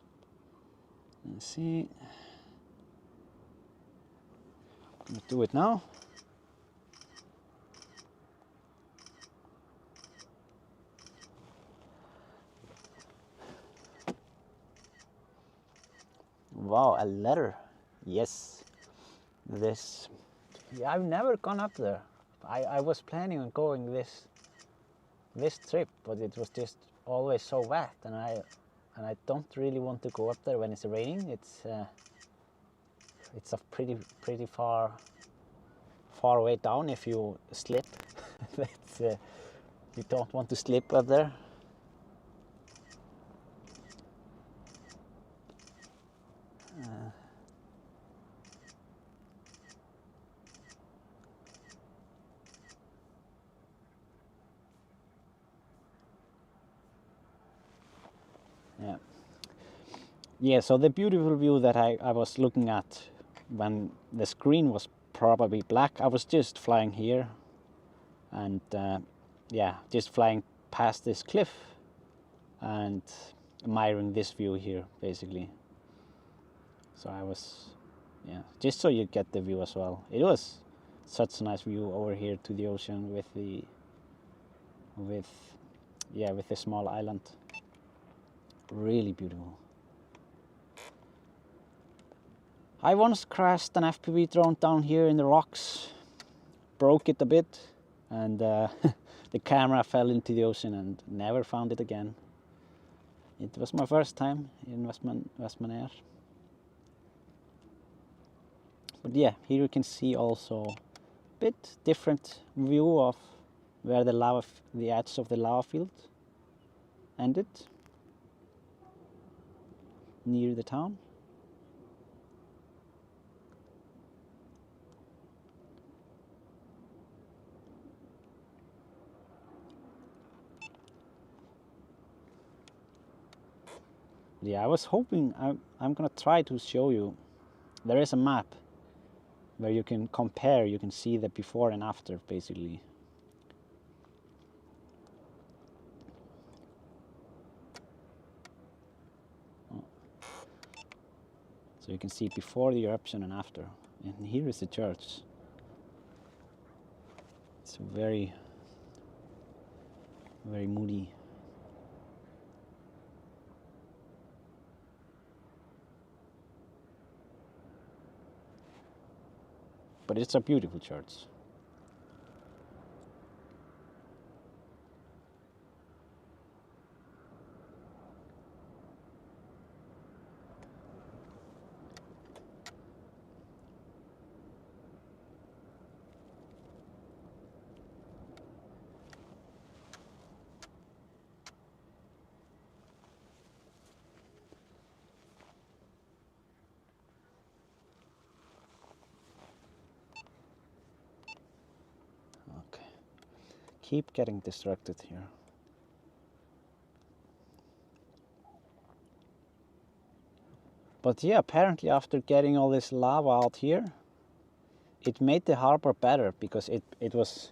Let's see. I'm gonna do it now. Wow, a letter. Yes. This. Yeah, I've never gone up there. I was planning on going this trip, but it was just always so wet, and I don't really want to go up there when it's raining. It's a pretty far way down if you slip. That's, you don't want to slip up there. Yeah. Yeah, so the beautiful view that I was looking at when the screen was probably black, I was just flying here and yeah, just flying past this cliff and admiring this view here basically. So I was, yeah, just so you get the view as well. It was such a nice view over here to the ocean with the small island. Really beautiful. I once crashed an FPV drone down here in the rocks, broke it a bit, and the camera fell into the ocean and never found it again. It was my first time in Vestmannaeyjar. But yeah, here you can see also a bit different view of where the edge of the lava field ended near the town. Yeah, I was hoping, I'm gonna try to show you. There is a map where you can compare, you can see the before and after basically. So you can see before the eruption and after. And here is the church. It's very, very moody. But it's a beautiful church. Keep getting distracted here. But yeah, apparently after getting all this lava out here, it made the harbor better, because it was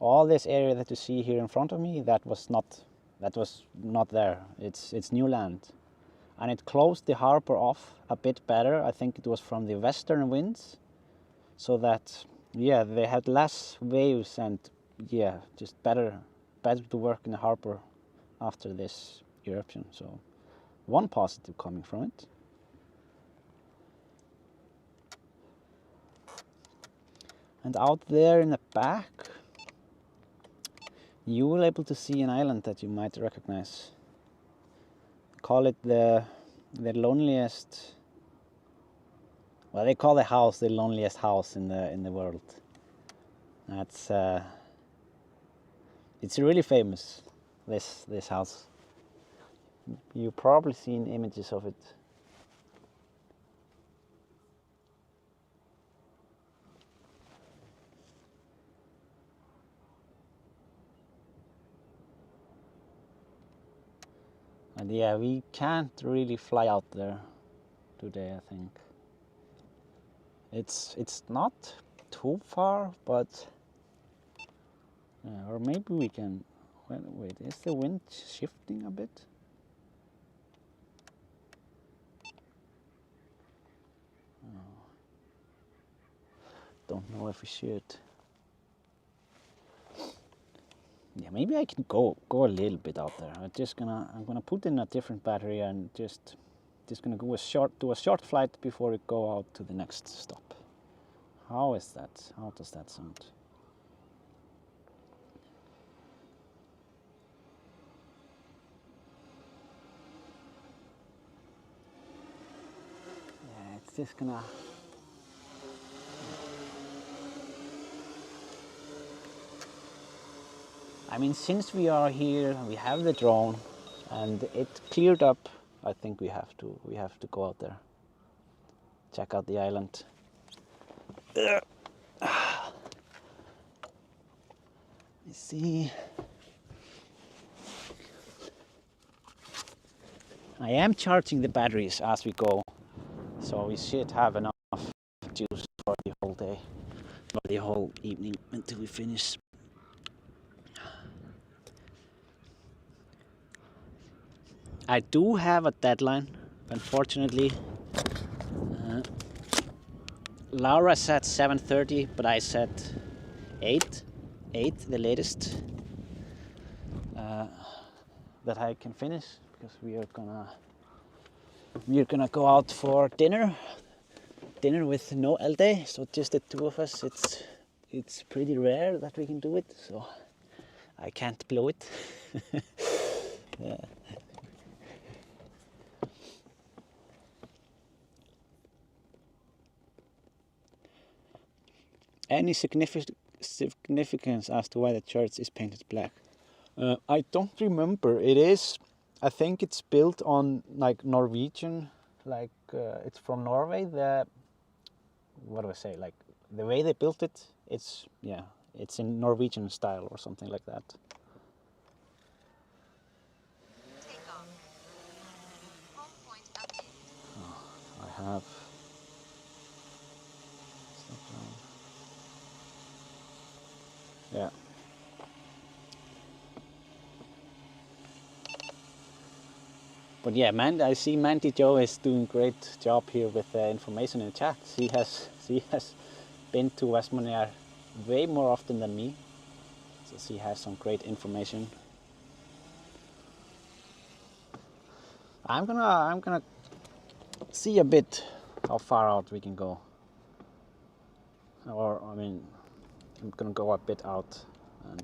all this area that you see here in front of me, that was not there. It's new land. And it closed the harbor off a bit better. I think it was from the western winds, so that yeah, they had less waves, and yeah, just better to work in the harbor after this eruption. So one positive coming from it. And out there in the back, you will be able to see an island that you might recognize. Call it the loneliest. Well, they call the house the loneliest house in the world. That's it's really famous, this house. You've probably seen images of it. And yeah, we can't really fly out there today, I think. It's not too far, but or maybe we can. Wait, is the wind shifting a bit? Oh. Don't know if we should. Yeah, maybe I can go a little bit out there. I'm gonna put in a different battery and just gonna do a short flight before we go out to the next stop. How is that? How does that sound? Yeah, it's just gonna. I mean, since we are here, we have the drone, and it cleared up. I think we have to go out there, check out the island. Let's see. I am charging the batteries as we go, so we should have enough juice for the whole day, or the whole evening until we finish. I do have a deadline, unfortunately. Laura said 7:30, but I said 8 the latest, that I can finish, because we are gonna go out for dinner with no Elliðaey, so just the two of us. It's pretty rare that we can do it, so I can't blow it. Yeah. Any significance as to why the church is painted black? I don't remember. I think it's built on like Norwegian, like it's from Norway. What do I say? Like the way they built it, it's in Norwegian style or something like that. Take off. Home point updated. Oh, I have. Yeah. But yeah, I see Mandy Joe is doing a great job here with the information in the chat. She has been to Vestmannaeyjar way more often than me. So he has some great information. I'm gonna see a bit how far out we can go. Or I mean, I'm gonna go a bit out and.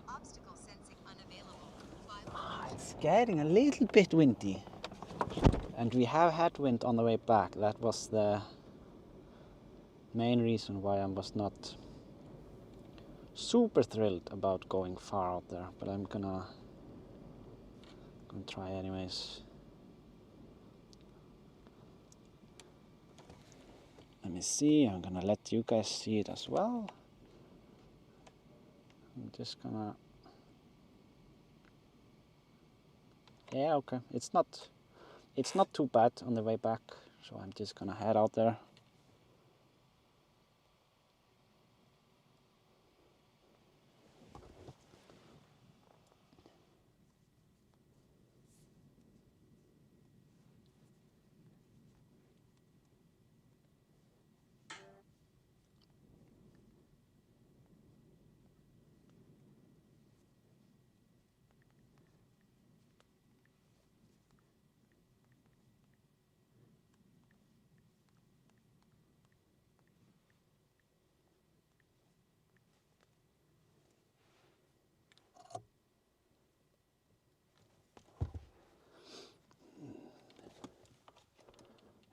Obstacle sensing unavailable. It's getting a little bit windy, and we have had wind on the way back. That was the main reason why I was not super thrilled about going far out there, but I'm gonna try anyways. Let me see, I'm gonna let you guys see it as well. I'm just gonna... Yeah, okay, it's not too bad on the way back, so I'm just gonna head out there.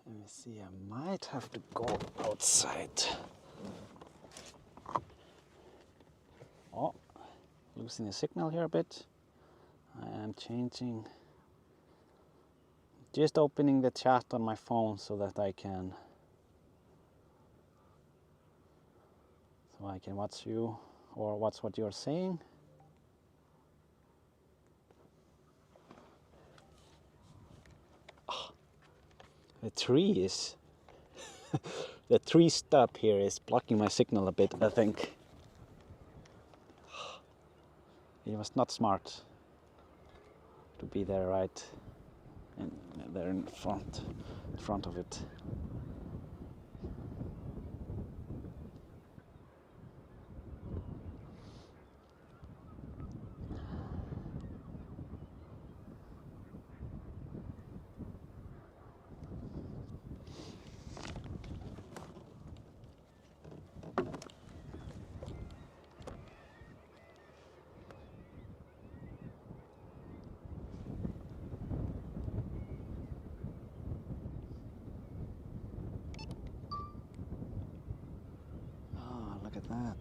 Let me see, I might have to go outside. Oh, losing the signal here a bit. I am changing, just opening the chat on my phone so that I can watch you or watch what you're saying. Oh, the tree is the tree stub here is blocking my signal a bit, I think. It was not smart to be there right there in front of it. Look at that.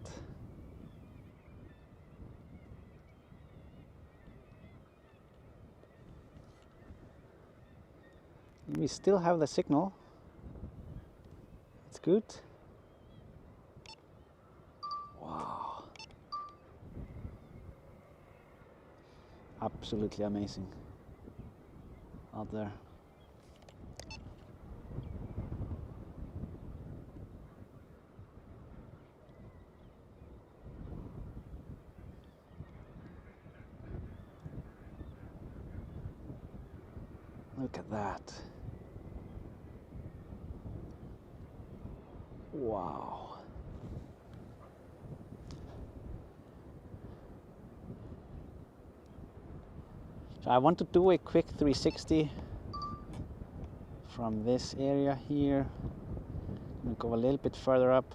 We still have the signal. It's good. Wow. Absolutely amazing out there. Look at that. Wow. So I want to do a quick 360 from this area here. I'm gonna go a little bit further up.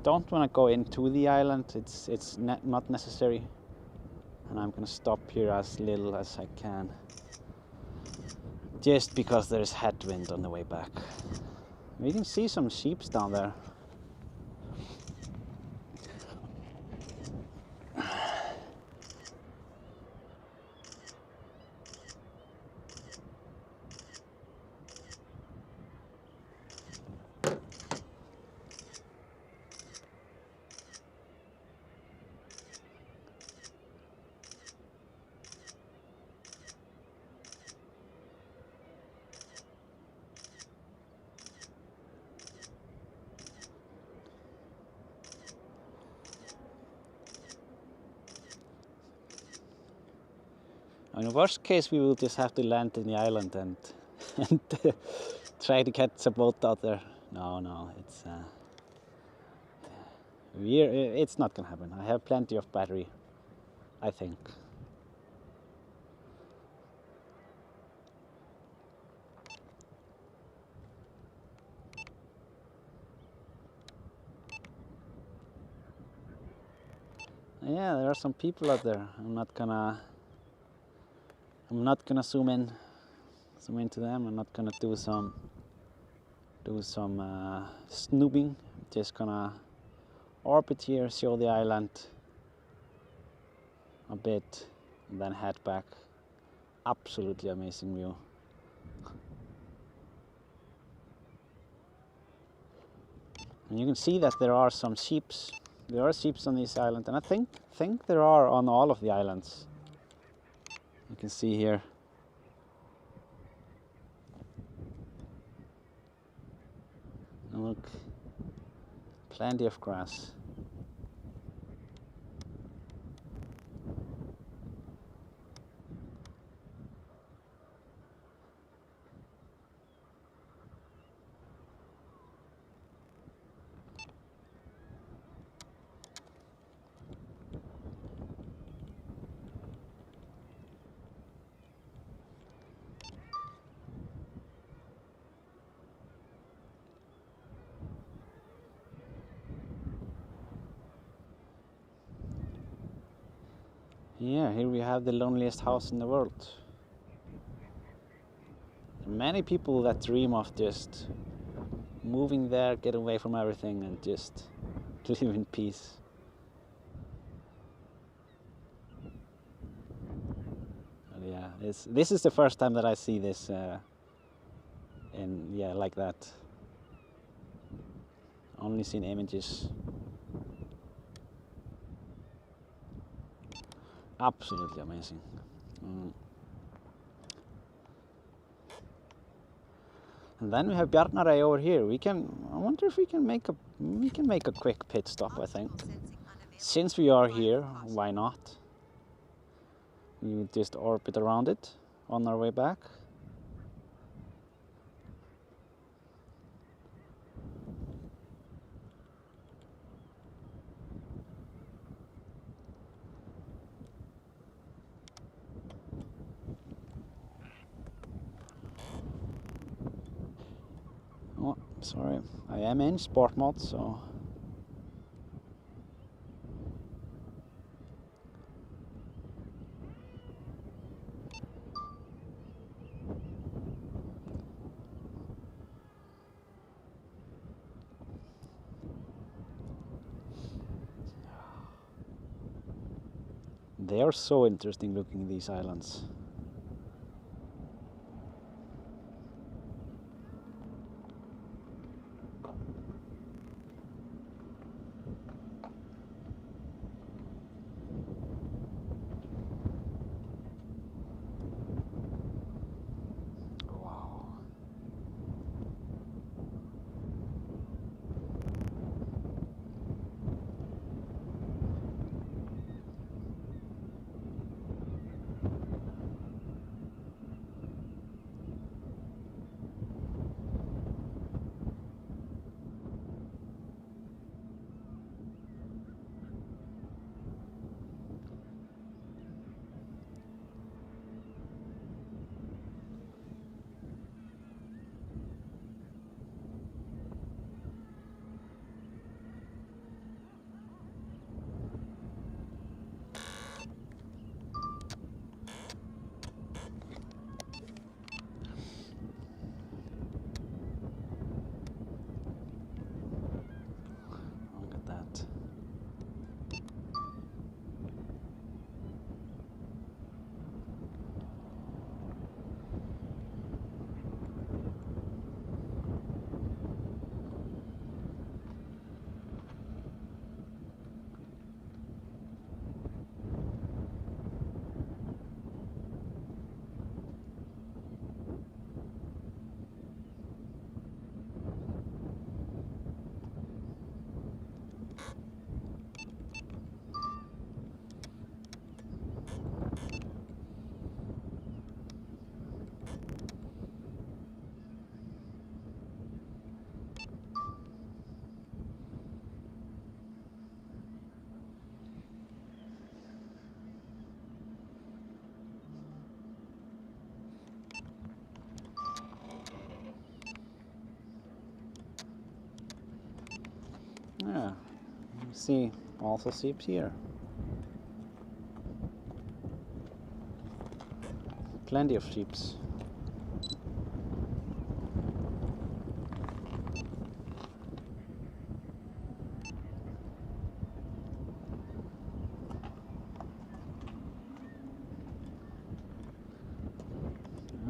Don't want to go into the island, it's not necessary. And I'm gonna stop here as little as I can, just because there's headwind on the way back. We can see some sheep down there. In the worst case, we will just have to land in the island and try to catch a boat out there. No, it's It's not gonna happen. I have plenty of battery, I think. Yeah, there are some people out there. I'm not gonna zoom into them. I'm not gonna do some snooping. Just gonna orbit here, show the island a bit, and then head back. Absolutely amazing view. And you can see that there are some sheep. There are sheep on this island, and I think there are on all of the islands. You can see here. And look, plenty of grass. Yeah, here we have the loneliest house in the world. There are many people that dream of just moving there, get away from everything, and just live in peace. But yeah, this is the first time that I see this like that. Only seen images. Absolutely amazing. And then we have Bjarnarey over here. I wonder if we can make a quick pit stop, I think. Since we are here, why not? We just orbit around it on our way back. Oh, sorry, I am in sport mode, so. They are so interesting looking, these islands. Yeah, you see, also sheep here. Plenty of sheeps.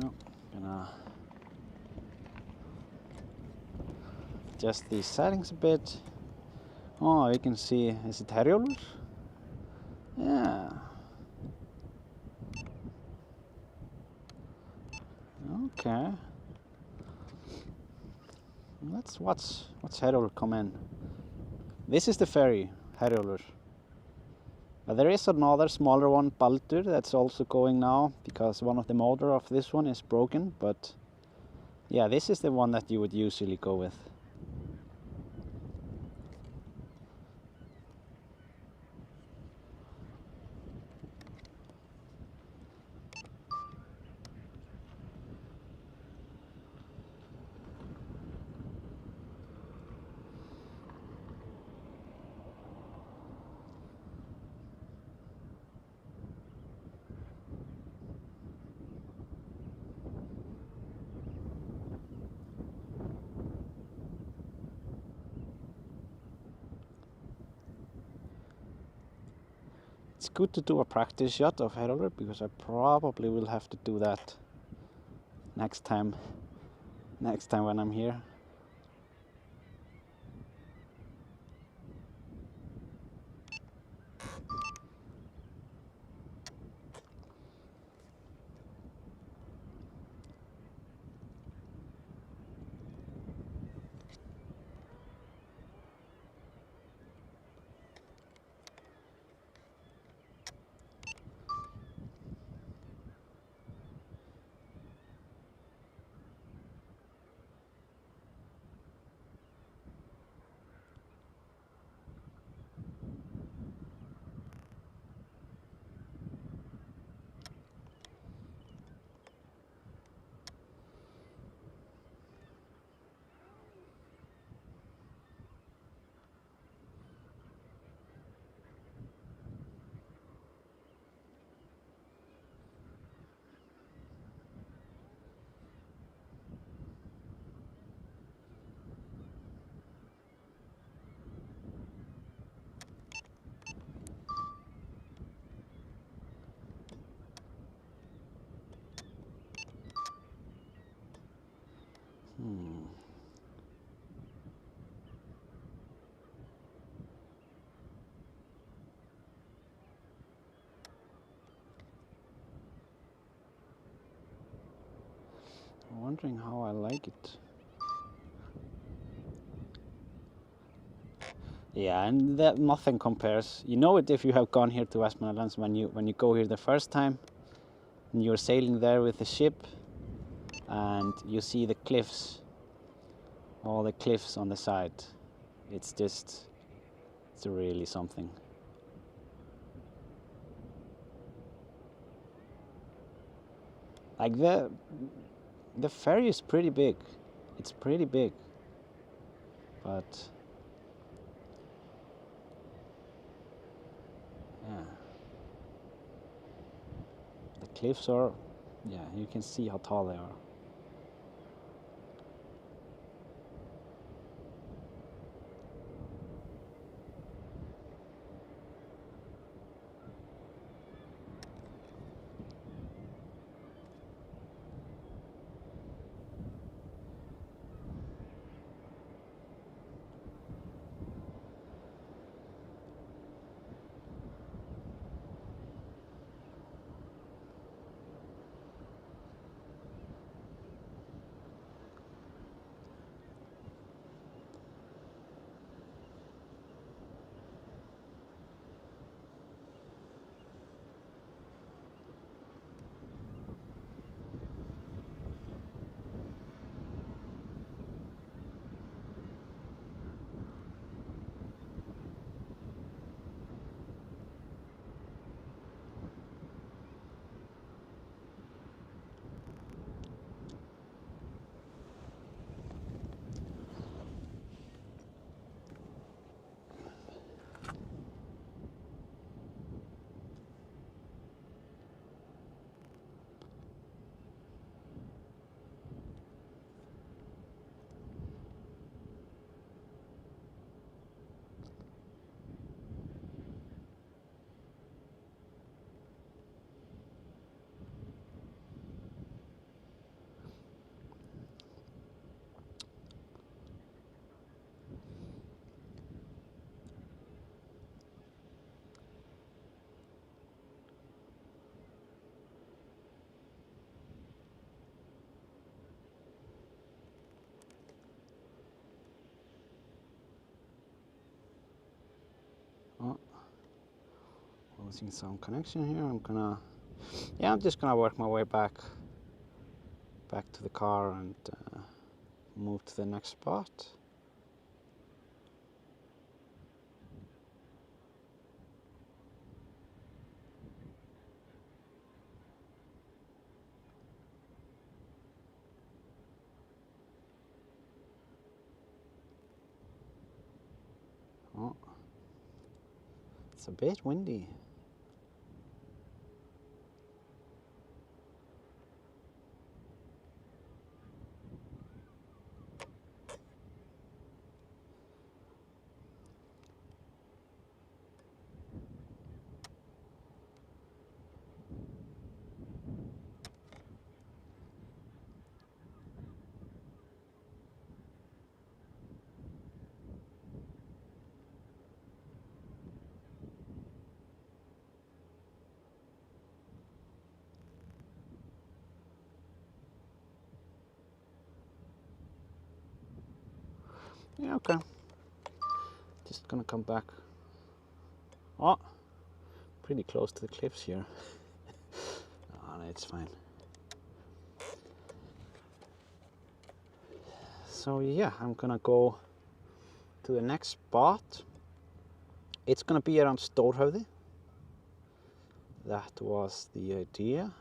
Oh, gonna adjust these settings a bit. Oh, you can see, is it Herjólfur? Yeah. Okay. Let's watch Herjólfur come in. This is the ferry, Herjólfur. But there is another smaller one, Baldur, that's also going now because one of the motor of this one is broken. But yeah, this is the one that you would usually go with. It's good to do a practice shot of Herjólfur because I probably will have to do that next time when I'm here. I'm wondering how I like it. Yeah, and that nothing compares. You know it if you have gone here to Westman Islands when you go here the first time and you're sailing there with the ship and you see the cliffs, all the cliffs on the side. It's really something. Like the ferry is pretty big. It's pretty big, but yeah, the cliffs are, yeah, you can see how tall they are. Losing some connection here. I'm just gonna work my way back to the car and move to the next spot. Oh, it's a bit windy. Yeah, okay. Just gonna come back. Oh, pretty close to the cliffs here. Oh, no, it's fine. So yeah, I'm gonna go to the next spot. It's gonna be around Stórhöfði. That was the idea.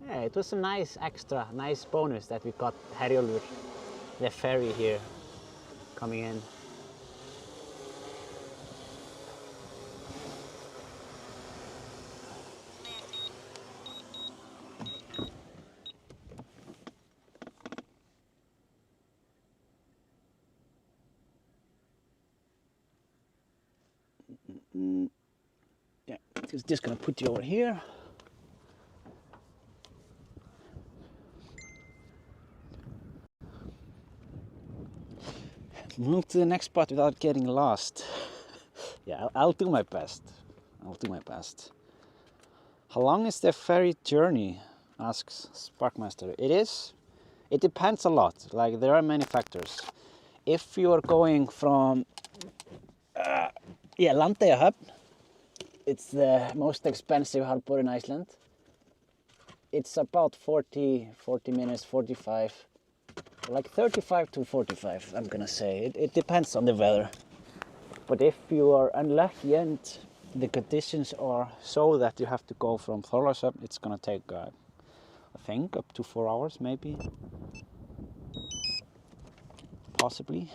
Yeah, it was a nice bonus that we got Herjólfur, the ferry here, coming in. Yeah, just gonna put you over here. Move to the next spot without getting lost. Yeah, I'll do my best. How long is the ferry journey? Asks Sparkmaster. It depends a lot. Like, there are many factors. If you are going from Lonley, it's the most expensive harbor in Iceland. It's about 40 minutes, 45. Like 35 to 45, I'm gonna say. It depends on the weather. But if you are unlucky and the conditions are so that you have to go from Thorlagsöfn, it's gonna take, I think, up to 4 hours, maybe. Possibly.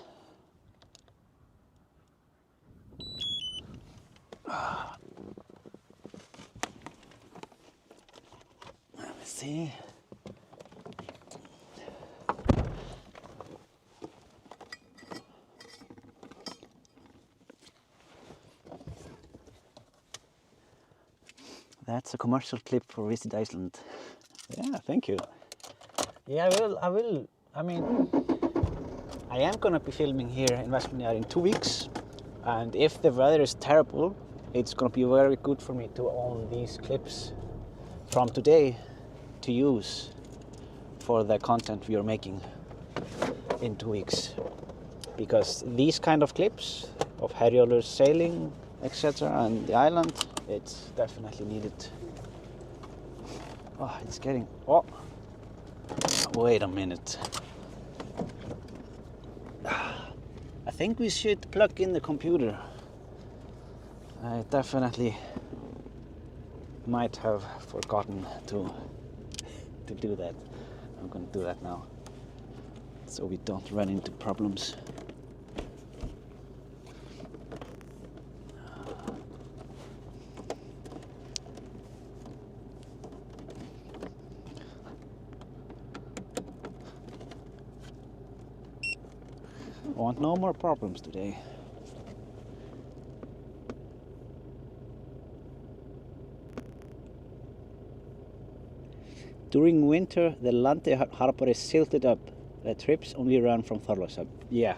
Let me see. That's a commercial clip for Visit Iceland. Yeah, thank you. Yeah, I will. I mean, I am gonna be filming here in Vestmannaeyjar in 2 weeks, and if the weather is terrible, it's gonna be very good for me to own these clips from today to use for the content we are making in 2 weeks. Because these kind of clips of Herjólfur sailing, etc., and the island, it's definitely needed. Oh, it's getting... Oh! Wait a minute. I think we should plug in the computer. I definitely might have forgotten to do that. I'm gonna do that now, so we don't run into problems. Want no more problems today. During winter, the Lonley harbor is silted up. The trips only run from Thorlagsöfn. Yeah,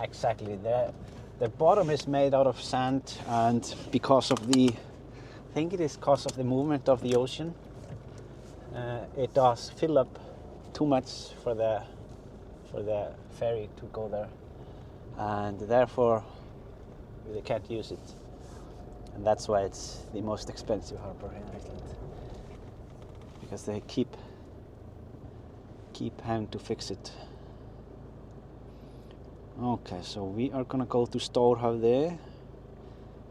exactly. The bottom is made out of sand, and because of I think it is because of the movement of the ocean, it does fill up too much for for the ferry to go there, and therefore they can't use it, and that's why it's the most expensive harbor in Iceland, because they keep having to fix it. Okay, so we are gonna go to Stórhöfði.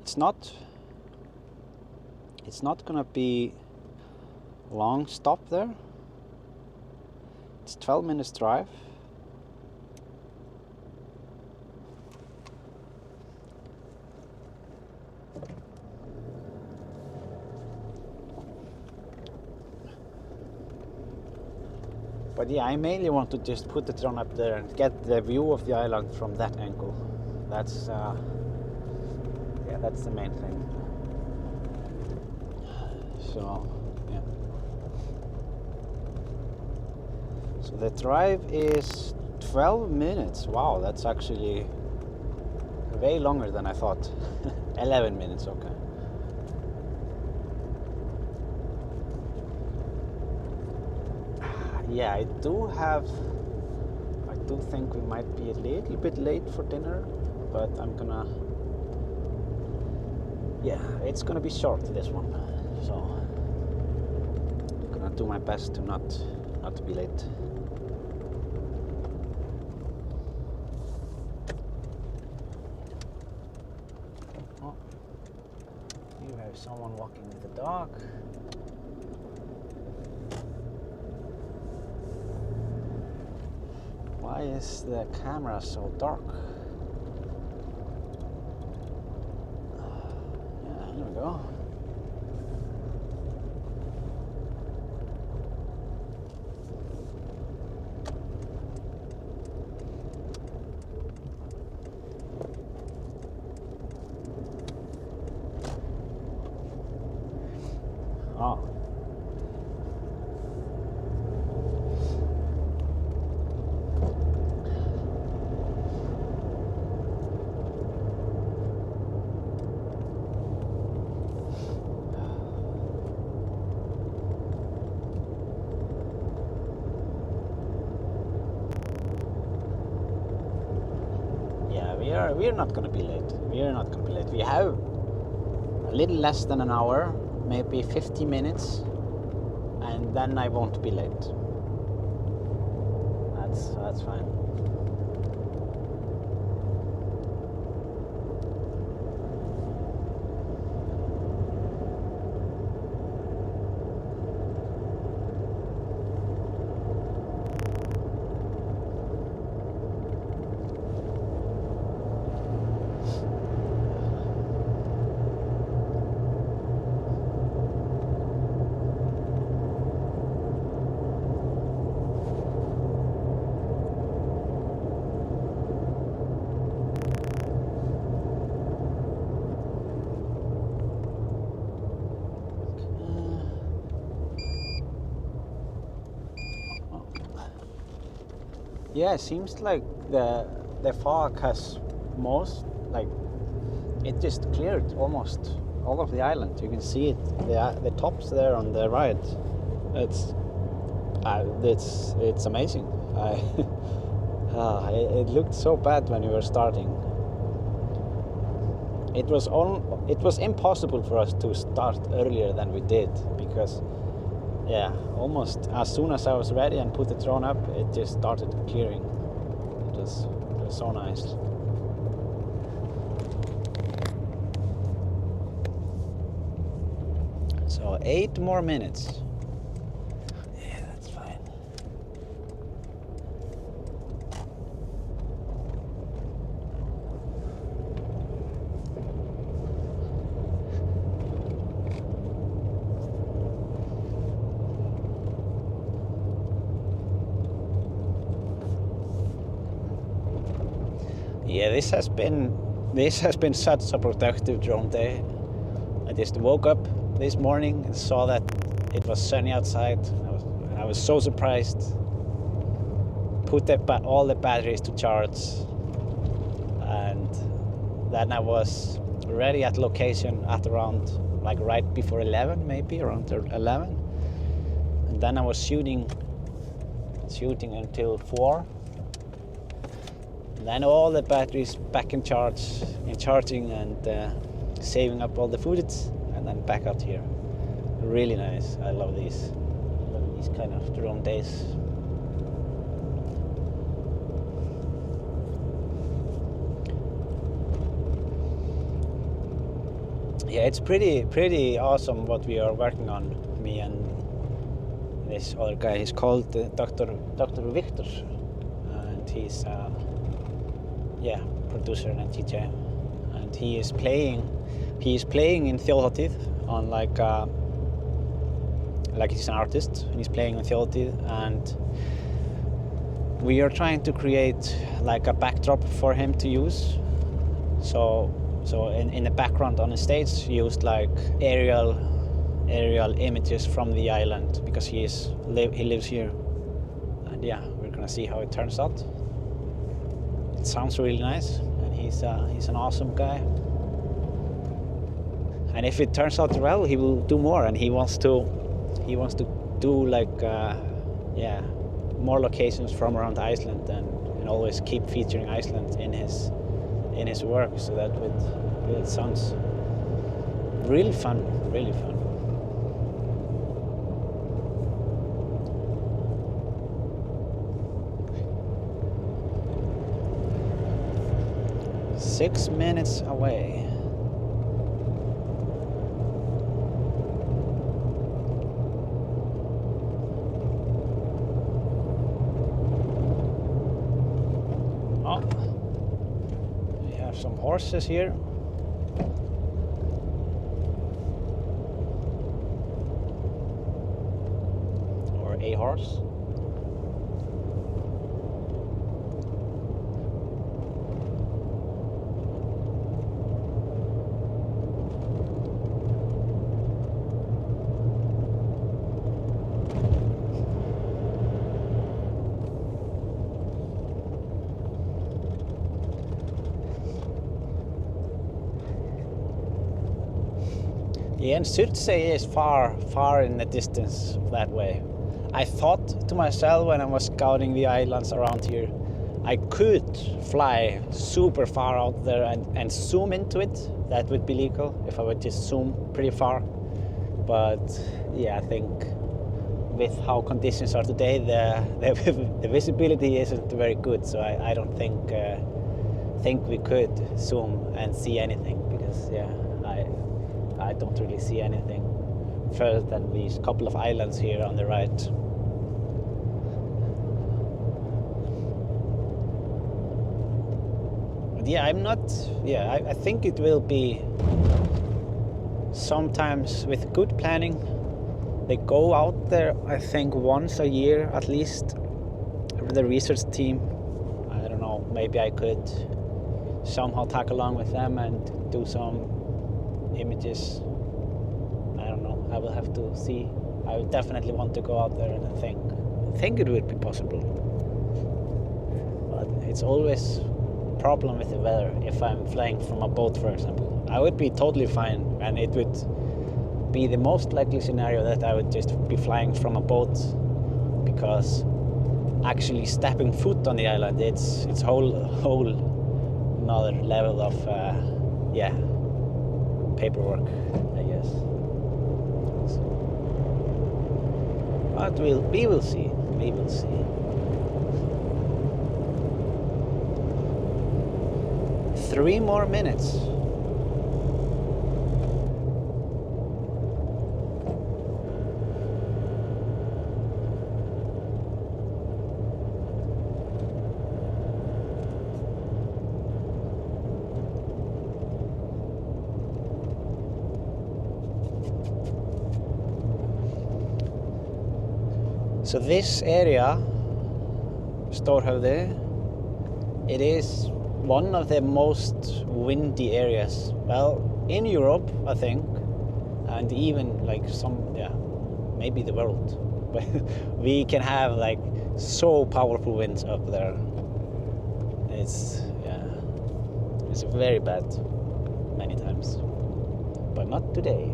It's not gonna be long stop there. It's 12 minutes drive. But yeah, I mainly want to just put the drone up there and get the view of the island from that angle. That's that's the main thing. So yeah. So the drive is 12 minutes. Wow, that's actually way longer than I thought. 11 minutes, okay. Yeah, I do think we might be a little bit late for dinner, but it's gonna be short, this one, so I'm gonna do my best to not to be late. Oh, you have someone walking with a dog. Why is the camera so dark? Yeah, there we go. Oh. We're not gonna be late. We have a little less than an hour, maybe 50 minutes, and then I won't be late. That's fine. Yeah, it seems like the fog has it just cleared almost all of the island. You can see it, the tops there on the right. It's amazing. It looked so bad when we were starting. It was impossible for us to start earlier than we did, because yeah, almost as soon as I was ready and put the drone up, it just started clearing. It was so nice. So 8 more minutes. Yeah, that's fine. Yeah, this has been such a productive drone day. I just woke up this morning and saw that it was sunny outside. I was so surprised. Put all the batteries to charge, and then I was ready at location at around right before 11, maybe around 11, and then I was shooting until 4. And then all the batteries back in charging and saving up all the footage, and then back out here. Really nice. I love these kind of drone days. Yeah, it's pretty awesome what we are working on, me and this other guy. He's called Dr. Victor, and he's producer and DJ, and he is playing in Þjóðhátíð on like he's an artist and he's playing in Þjóðhátíð, and we are trying to create like a backdrop for him to use. So in the background on the stage, used like aerial images from the island, because he lives here. And yeah, we're gonna see how it turns out. It sounds really nice, and he's an awesome guy. And if it turns out well, he will do more, and he wants to do like more locations from around Iceland, and always keep featuring Iceland in his work. So that it sounds really fun, really fun. Six minutes away. Oh, we have some horses here. Or a horse. Yeah, and Surtsey is far in the distance that way. I thought to myself when I was scouting the islands around here, I could fly super far out there and zoom into it. That would be legal if I would just zoom pretty far. But yeah, I think with how conditions are today, the visibility isn't very good. So I don't think we could zoom and see anything, because yeah, I don't really see anything further than these couple of islands here on the right. But yeah, I think it will be sometimes with good planning. They go out there, I think, once a year at least, the research team. I don't know, maybe I could somehow tag along with them and do some images. I don't know, I will have to see. I would definitely want to go out there, and I think it would be possible. But it's always a problem with the weather. If I'm flying from a boat, for example, I would be totally fine, and it would be the most likely scenario that I would just be flying from a boat, because actually stepping foot on the island, it's whole another level of paperwork, I guess. But we will see. We will see. Three more minutes. So this area, Stórhöfði, it is one of the most windy areas, well, in Europe, I think, and even like maybe the world. But we can have like so powerful winds up there. It's very bad many times, but not today.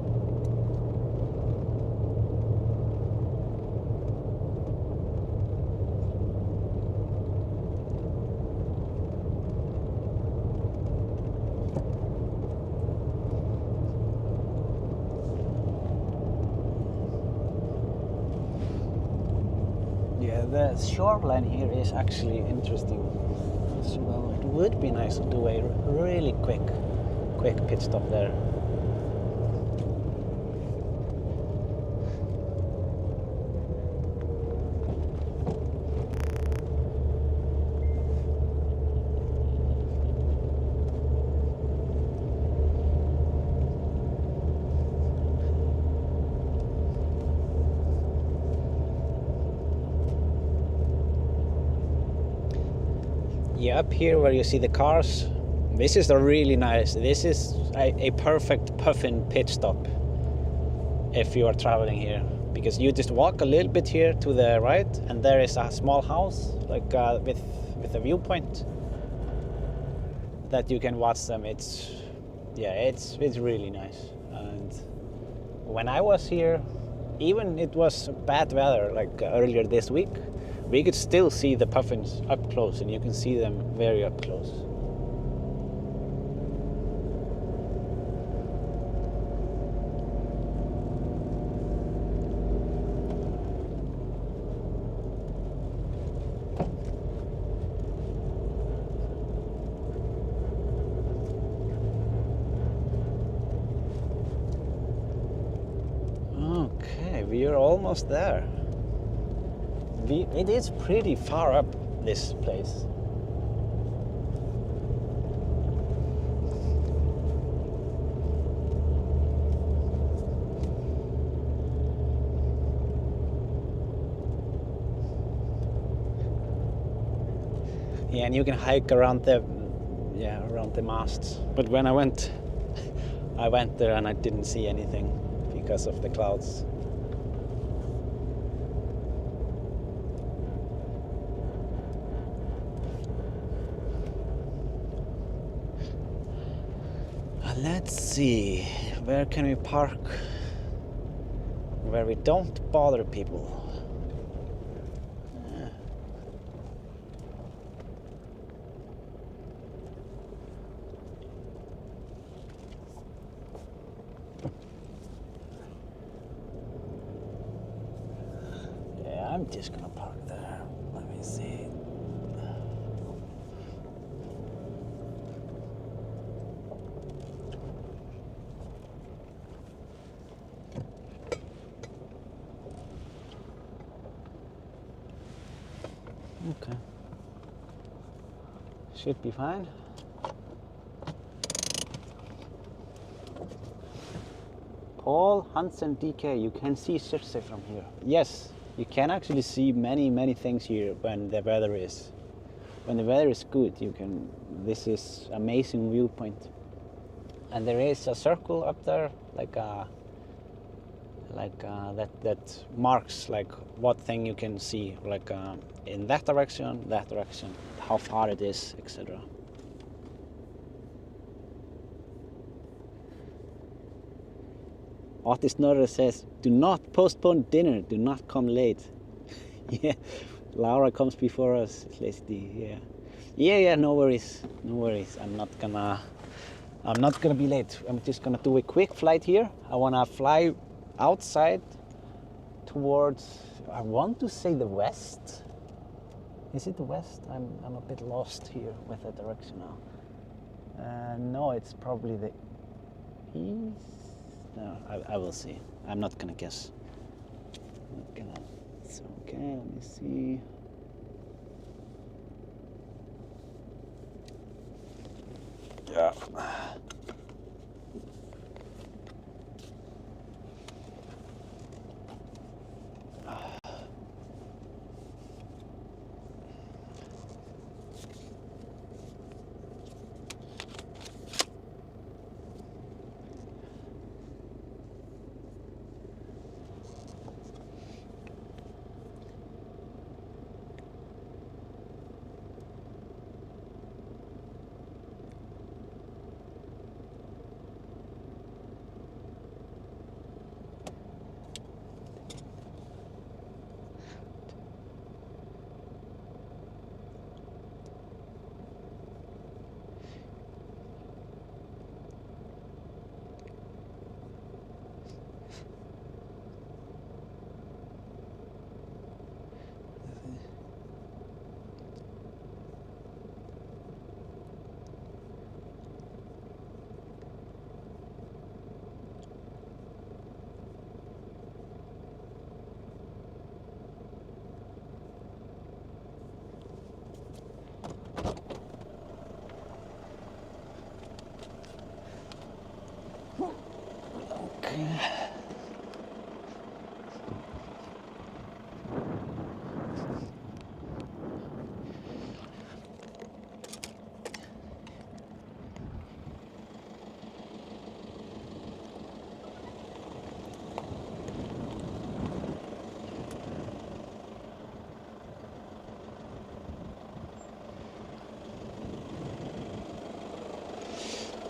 the shoreline here is actually interesting as well. It would be nice to do a really quick pit stop there. Yeah, up here where you see the cars, this is really nice. This is a perfect puffin pit stop if you are traveling here, because you just walk a little bit here to the right, and there is a small house like with a viewpoint that you can watch them. It's really nice. And when I was here, even it was bad weather like earlier this week, we could still see the puffins up close, and you can see them very up close. Okay, we are almost there. It is pretty far up, this place. Yeah, and you can hike around the masts. But when I went there and I didn't see anything because of the clouds. Let's see, where can we park where we don't bother people? Yeah, I'm just gonna park there. Let me see. Okay. Should be fine. Paul Hansen DK, you can see Surtsey from here. Yes, you can actually see many things here when the weather is good. You can. This is amazing viewpoint. And there is a circle up there, that marks like what thing you can see, like in that direction, how far it is, etc. Otis Norre says, do not postpone dinner, do not come late. Yeah, Laura comes before us, Leslie, yeah, no worries. I'm not gonna be late. I'm just gonna do a quick flight here. I wanna fly outside towards, I want to say the west. Is it the west? I'm a bit lost here with the direction now. No, it's probably the east. No, I will see. I'm not gonna guess. It's okay, let me see. Yeah.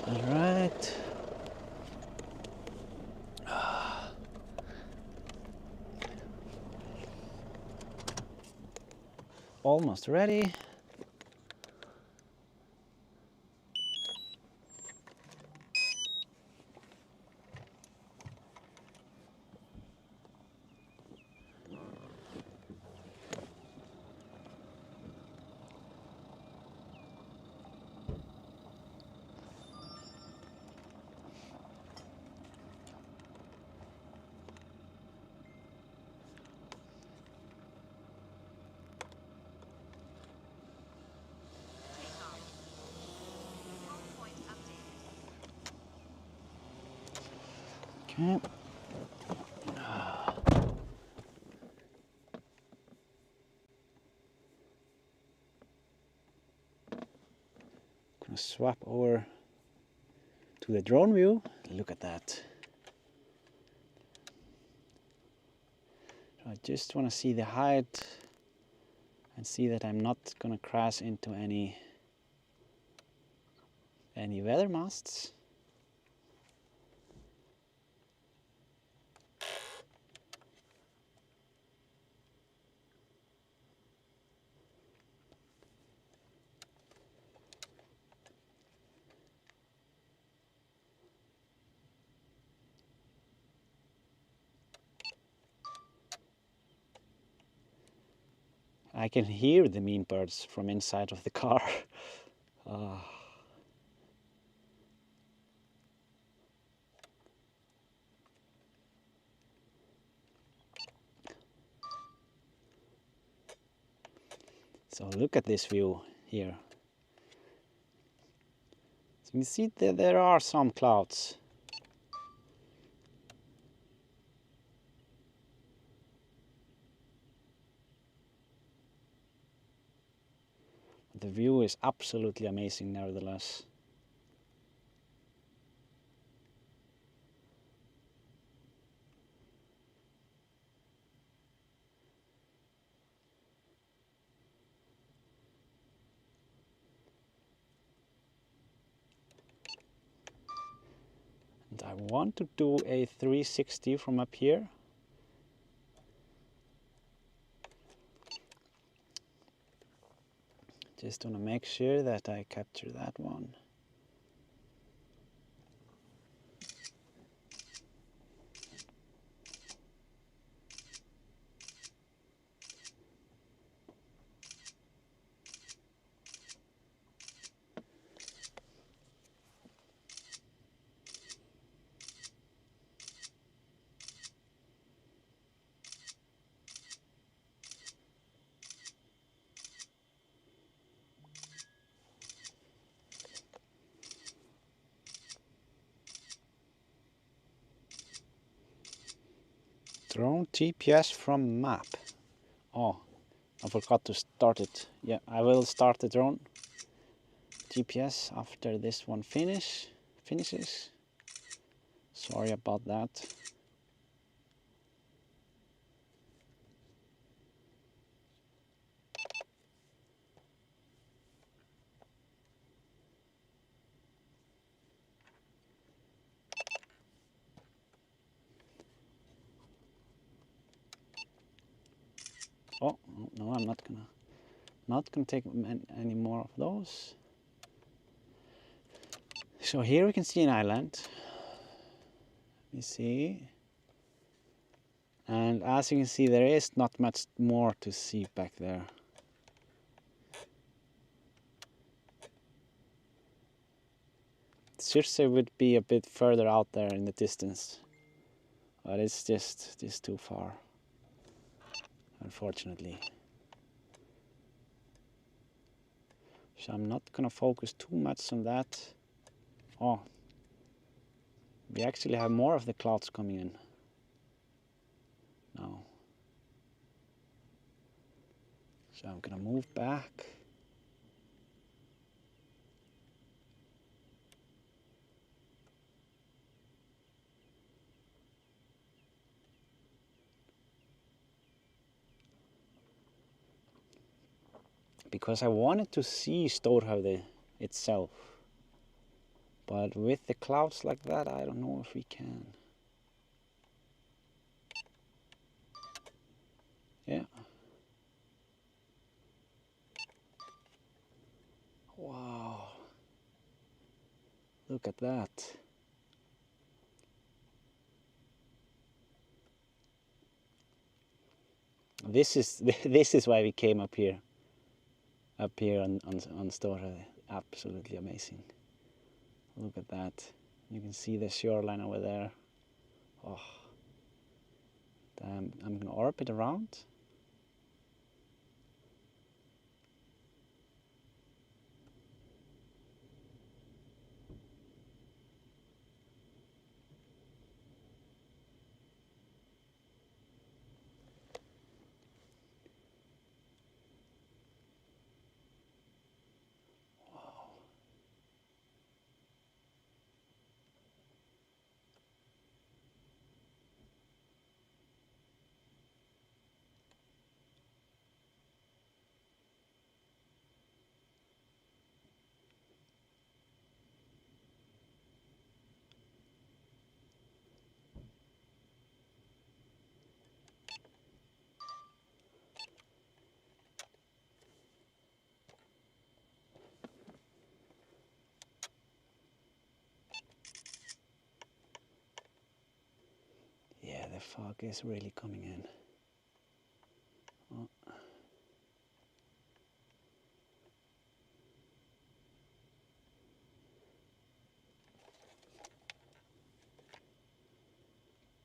All right. Almost ready. Okay. Gonna swap over to the drone view. Look at that. I just want to see the height and see that I'm not gonna crash into any weather masts. I can hear the mean birds from inside of the car. So look at this view here. So you can see that there are some clouds. The view is absolutely amazing nevertheless. And I want to do a 360 from up here. Just want to make sure that I capture that one. Drone GPS from map. Oh, I forgot to start it. Yeah, I will start the drone GPS after this one finishes. Sorry about that. Oh no, I'm not gonna take any more of those. So here we can see an island. Let me see. And as you can see, there is not much more to see back there. Circe would be a bit further out there in the distance, but it's just too far, unfortunately. So I'm not gonna focus too much on that. Oh, We actually have more of the clouds coming in now. So I'm gonna move back. Because I wanted to see Stórhöfði itself. But with the clouds like that, I don't know if we can. Yeah. Wow. Look at that. This is why we came up here on Stórhöfði. Absolutely amazing. Look at that. You can see the shoreline over there. Oh. Damn. I'm gonna orbit around. Yeah, the fog is really coming in. Oh.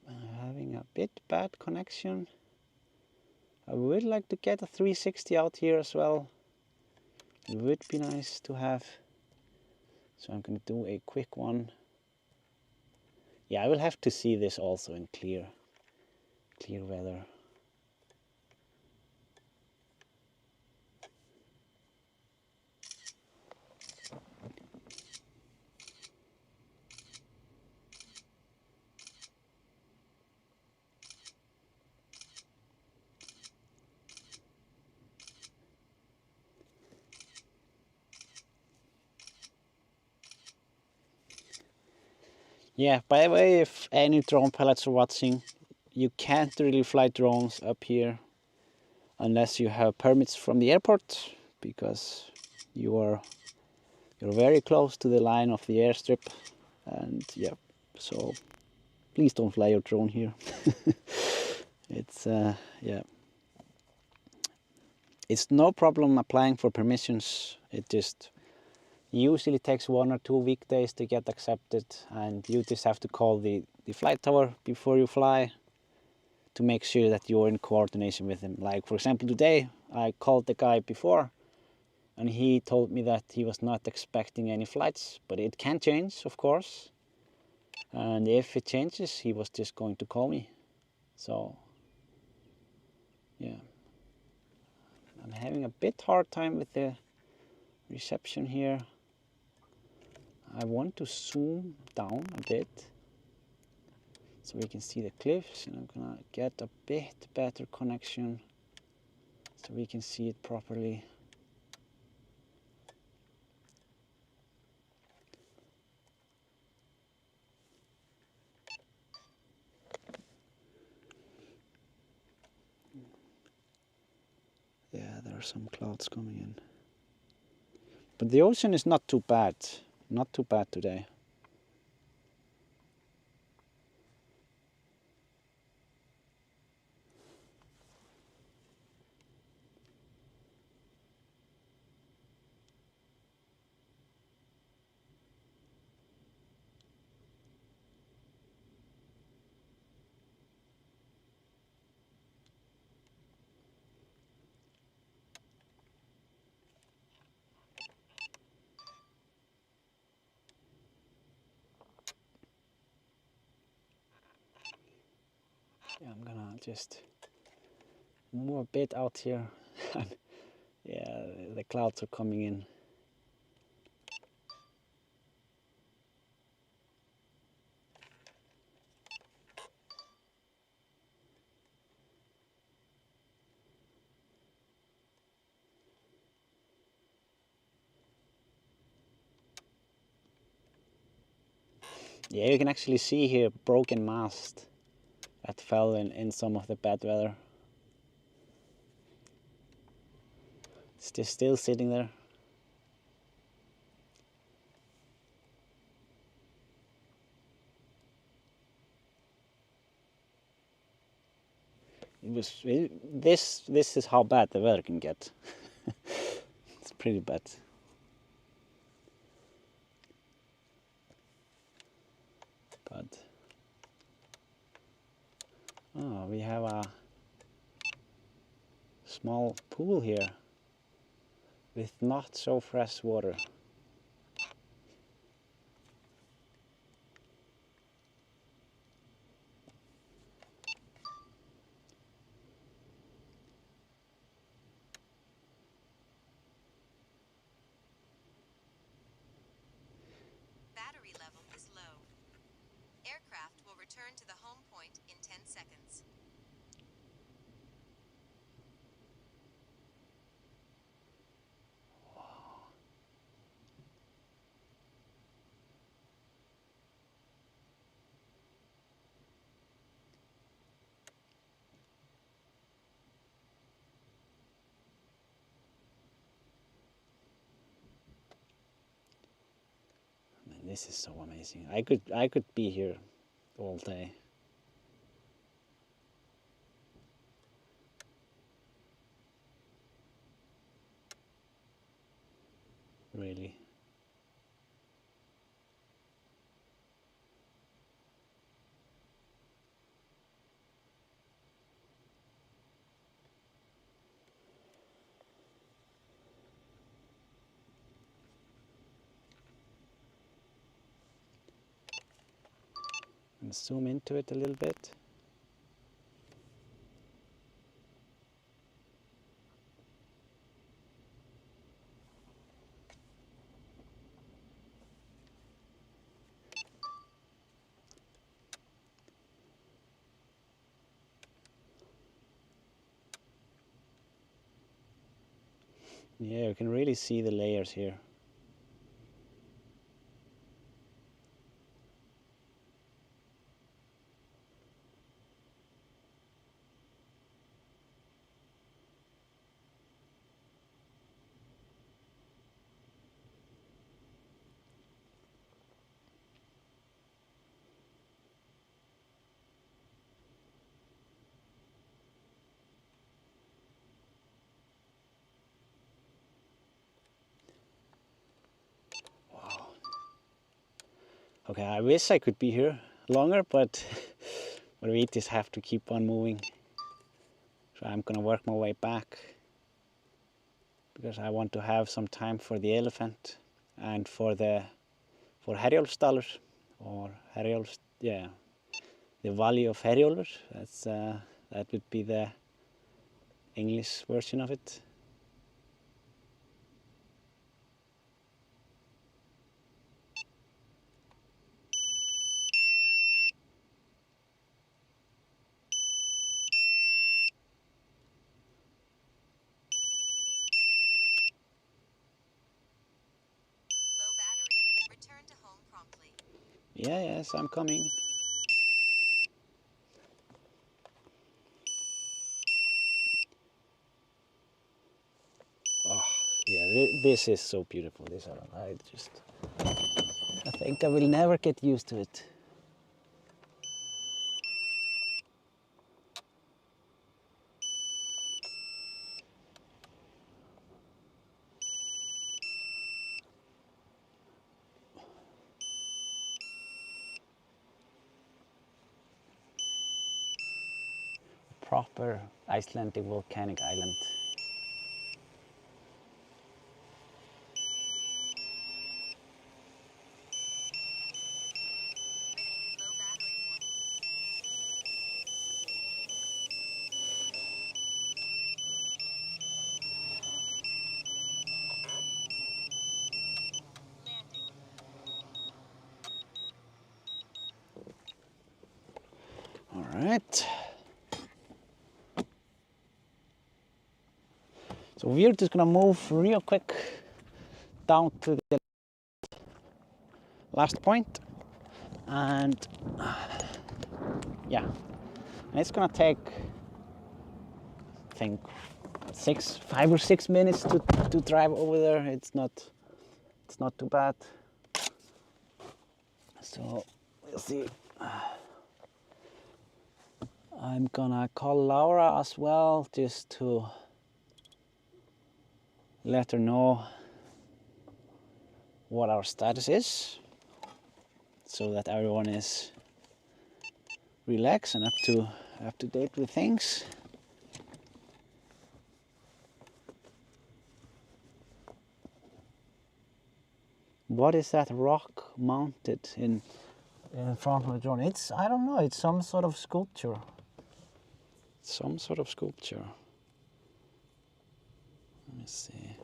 I'm having a bit bad connection. I would like to get a 360 out here as well. It would be nice to have. So I'm going to do a quick one. Yeah, I will have to see this also in clear weather. Yeah, by the way, if any drone pilots are watching, you can't really fly drones up here unless you have permits from the airport, because you're very close to the line of the airstrip, and yeah, so please don't fly your drone here. It's yeah, it's no problem applying for permissions. It just usually takes 1 or 2 weekdays to get accepted, and you just have to call the flight tower before you fly to make sure that you're in coordination with him. Like for example today, I called the guy before and he told me that he was not expecting any flights, but it can change, of course. And if it changes, he was just going to call me. So yeah, I'm having a bit hard time with the reception here. I want to zoom down a bit so we can see the cliffs, and I'm gonna get a bit better connection so we can see it properly. Yeah, there are some clouds coming in. But the ocean is not too bad. Not too bad today. I'm gonna just move a bit out here. Yeah, the clouds are coming in. Yeah, you can actually see here broken mast that fell in some of the bad weather. It's just still sitting there. This is how bad the weather can get. It's pretty bad. But oh, we have a small pool here with not so fresh water. Battery level is low. Aircraft will return to the home point in 10 seconds. Man, this is so amazing. I could be here all day. Really. And zoom into it a little bit. Yeah, you can really see the layers here. Wow. Okay, I wish I could be here longer, but we just have to keep on moving. So I'm gonna work my way back because I want to have some time for the elephant and for Herjólfsdalur or the Valley of Herjólfur. That would be the English version of it. Low battery. Return to home promptly. Yeah, yes, I'm coming. Oh, yeah, this is so beautiful, this island. I think I will never get used to it. Proper Icelandic volcanic island. Critically low battery warning. right. So we're just gonna move real quick down to the last point, and yeah, and it's gonna take, I think, 5 or 6 minutes to drive over there. It's not too bad. So we'll see. I'm gonna call Laura as well, just to let her know what our status is, so that everyone is relaxed and up to date with things. What is that rock mounted in front of the drone? It's, I don't know, it's some sort of sculpture. Some sort of sculpture. Let me see.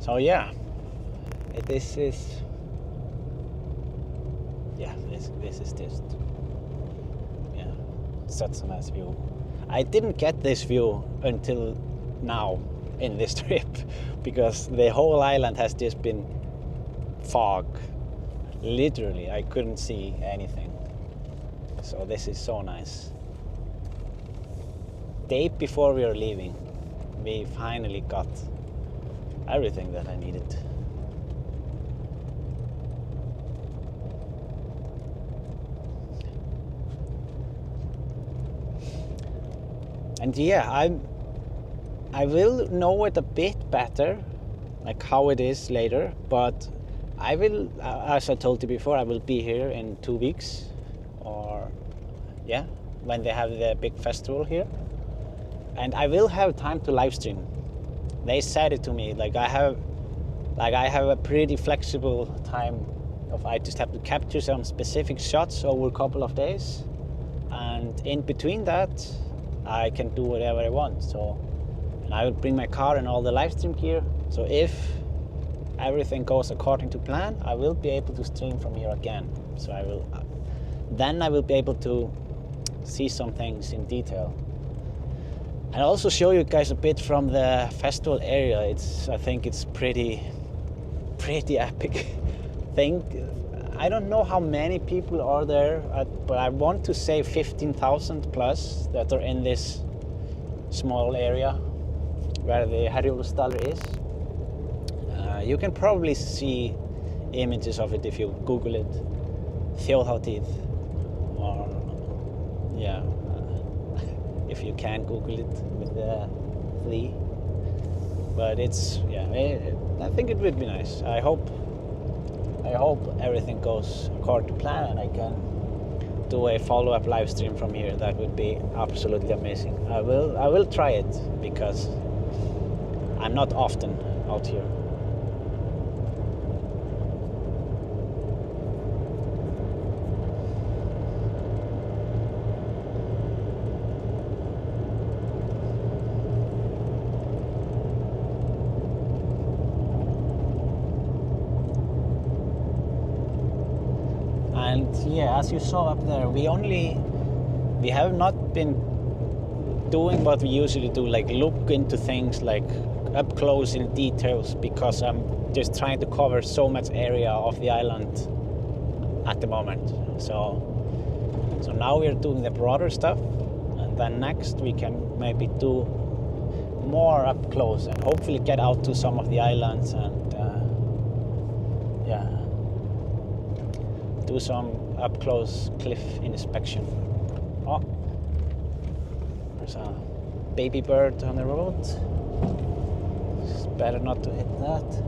So yeah, this is just, yeah, such a nice view. I didn't get this view until now in this trip, because the whole island has just been fog. Literally, I couldn't see anything. So this is so nice. Day before we were leaving, we finally got everything that I needed. And yeah, I will know it a bit better, like how it is later, but I will, as I told you before, I will be here in 2 weeks, or yeah, when they have the big festival here. And I will have time to live stream. They said it to me, like I have a pretty flexible time of, I just have to capture some specific shots over a couple of days, and in between that I can do whatever I want. So, and I will bring my car and all the live stream gear, so if everything goes according to plan, I will be able to stream from here again. So then I will be able to see some things in detail. And also show you guys a bit from the festival area. I think it's pretty epic thing. I don't know how many people are there, but I want to say 15,000 plus that are in this small area where the Herjólfsdalur is. You can probably see images of it if you Google it. Þjóðhátíð, or yeah. If you can Google it with the 3. But it's, yeah, I think it would be nice. I hope everything goes according to plan and I can do a follow-up live stream from here. That would be absolutely amazing. I will try it, because I'm not often out here. And yeah, as you saw up there, we only we have not been doing what we usually do, like look into things like up close in details, because I'm just trying to cover so much area of the island at the moment. So now we're doing the broader stuff, and then next we can maybe do more up close and hopefully get out to some of the islands and yeah, do some up close cliff inspection. Oh, there's a baby bird on the road. It's better not to hit that.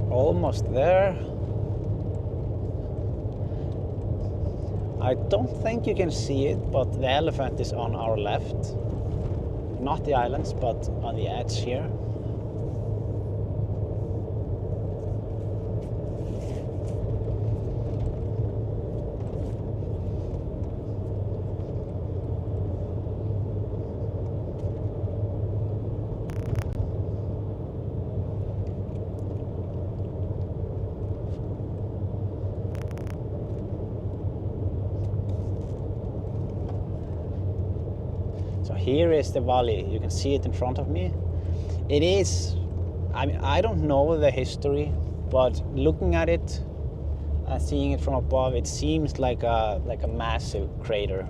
Almost there. I don't think you can see it, but the elephant is on our left. Not the islands, but on the edge here. Here is the valley. You can see it in front of me. It is, I mean, I don't know the history, but looking at it and seeing it from above, it seems like a massive crater.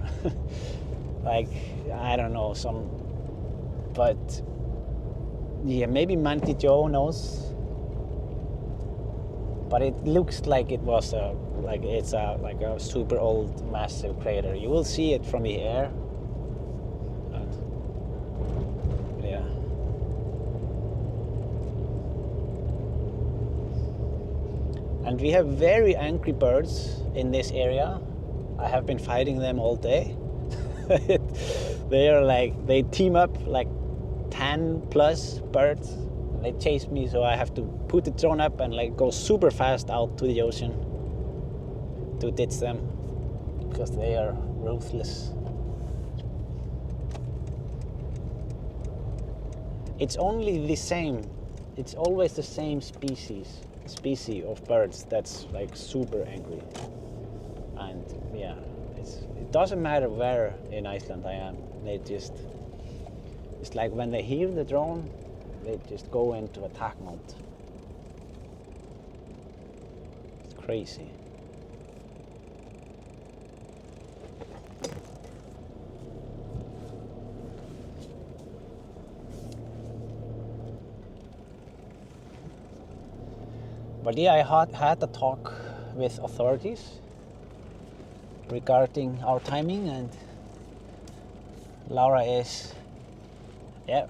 Like, I don't know, but yeah, maybe Manti Joe knows. But it looks like it was it's a super old massive crater. You will see it from the air. And we have very angry birds in this area. I have been fighting them all day. They team up like 10 plus birds. They chase me, so I have to put the drone up and like go super fast out to the ocean to ditch them, because they are ruthless. It's only the same it's always the same species of birds that's like super angry. And yeah, it doesn't matter where in Iceland I am. It's like when they hear the drone, they just go into attack mode. It's crazy. But yeah, I had a talk with authorities regarding our timing, and Laura is, yeah,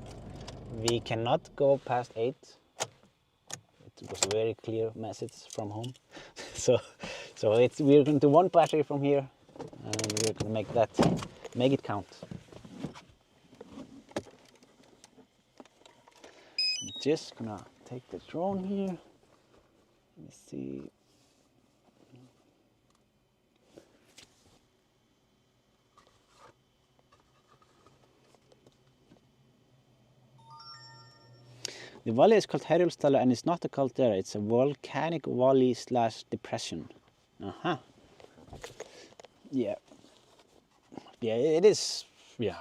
we cannot go past 8. It was a very clear message from home. so we're going to do 1 battery from here, and we're going to make it count. I'm just gonna take the drone here. Let's see. The valley is called Herjólfsdalur, and it's not a caldera, it's a volcanic valley / depression. Yeah. Yeah, it is. Yeah.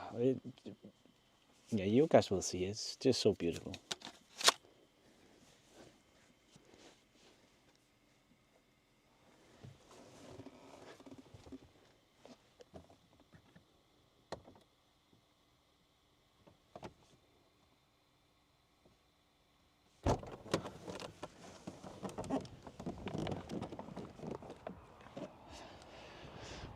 Yeah, you guys will see. It's just so beautiful.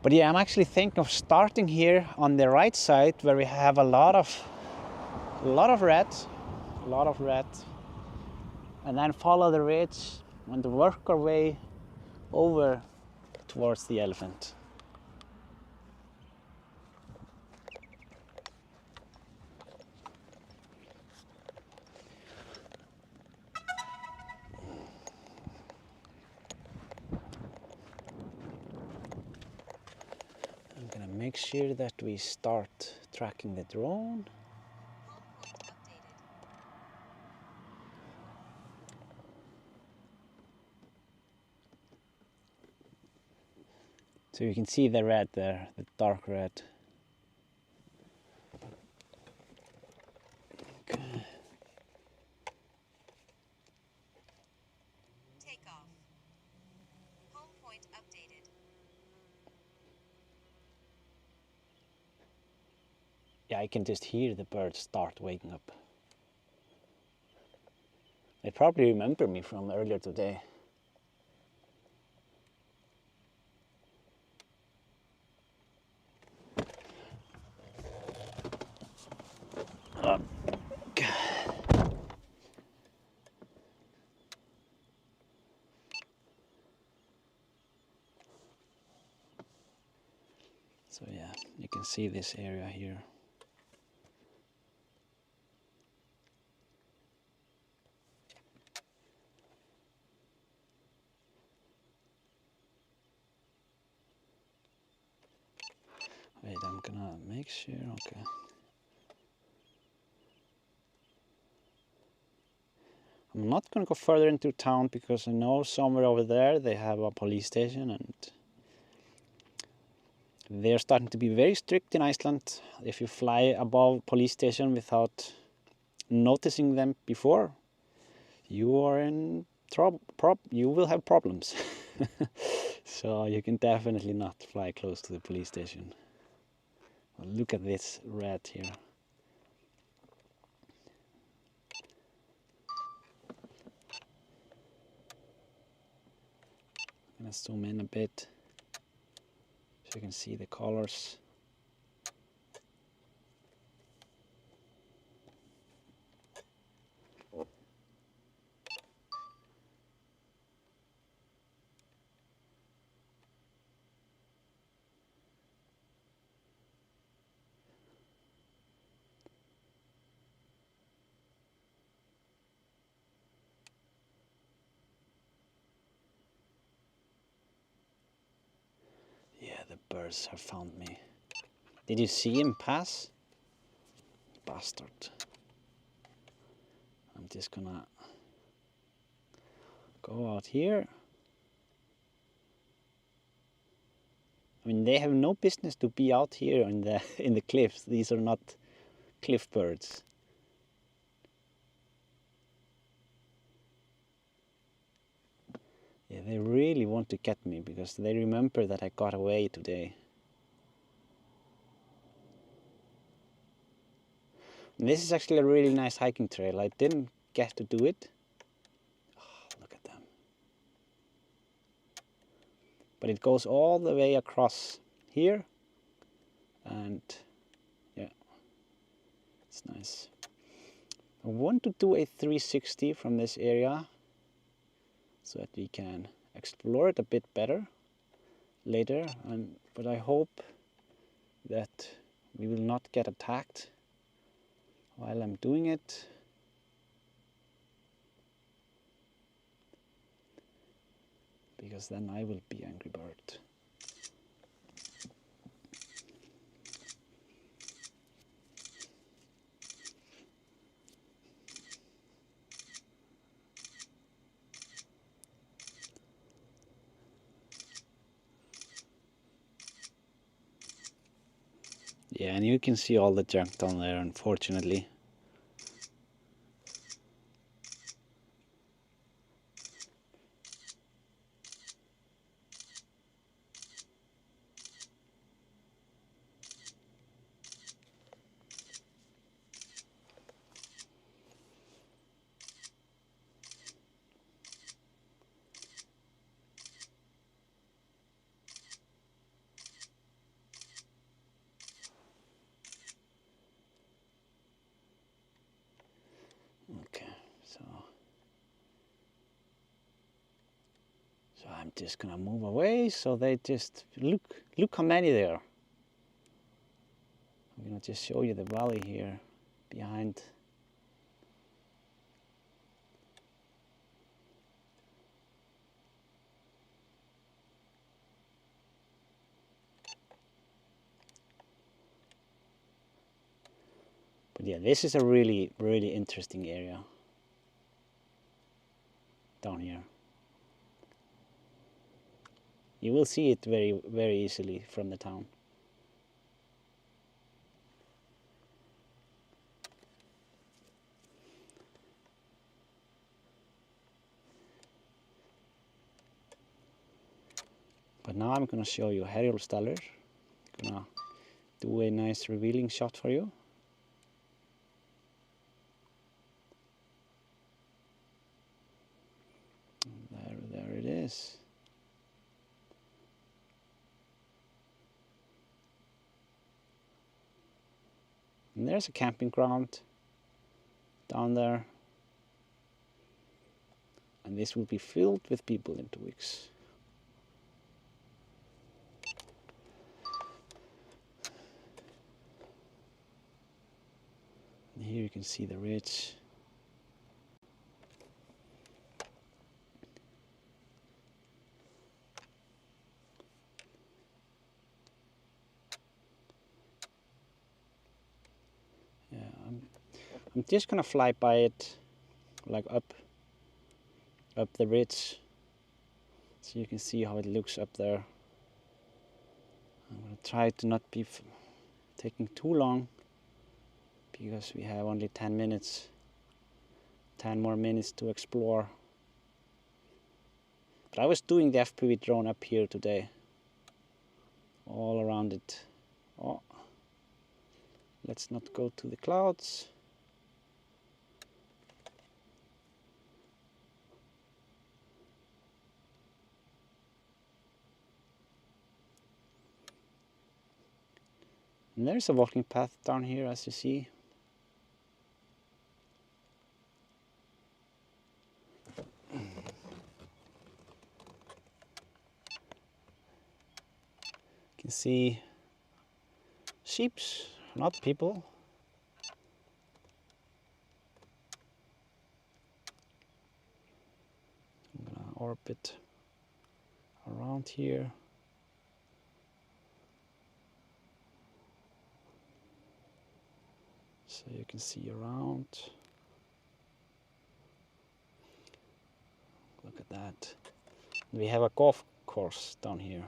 But yeah, I'm actually thinking of starting here on the right side where we have a lot of red, and then follow the ridge and work our way over towards the elephant. I'm gonna make sure that we start tracking the drone. So you can see the red there, the dark red. Okay. Takeoff. Home point updated. Yeah, I can just hear the birds start waking up. They probably remember me from earlier today. So yeah, you can see this area here. Wait, I'm gonna make sure, okay. I'm not gonna go further into town because I know somewhere over there they have a police station, and they're starting to be very strict in Iceland. If you fly above police station without noticing them before, you are in trouble. You will have problems. So you can definitely not fly close to the police station. Well, look at this red here. I'm gonna zoom in a bit so you can see the colors. Yeah, the birds have found me. Did you see him pass? Bastard. I'm just gonna Go out here. I mean, they have no business to be out here in the cliffs. These are not cliff birds. Yeah, they really want to get me because they remember that I got away today. And this is actually a really nice hiking trail. I didn't get to do it. Oh, look at them. But it goes all the way across here. And yeah, it's nice. I want to do a 360 from this area so that we can explore it a bit better later. But I hope that we will not get attacked while I'm doing it. Because then I will be Angry Bird. Yeah, and you can see all the junk down there, unfortunately. Okay, so I'm just gonna move away so they just look how many there are. I'm gonna just show you the valley here behind. But yeah, this is a really interesting area down here. You will see it very easily from the town. But now I'm gonna show you Herjólfsdalur. Gonna do a nice revealing shot for you. There it is. And there's a camping ground down there. And this will be filled with people in 2 weeks. And here you can see the ridge. Yeah, I'm just gonna fly by it, like up the ridge, so you can see how it looks up there. I'm gonna try to not be taking too long because we have only 10 minutes, 10 more minutes to explore. But I was doing the FPV drone up here today, all around it. Oh, let's not go to the clouds. And there's a walking path down here, as you see. You can see sheep, not people. I'm gonna orbit around here. So you can see around. Look at that. We have a golf course down here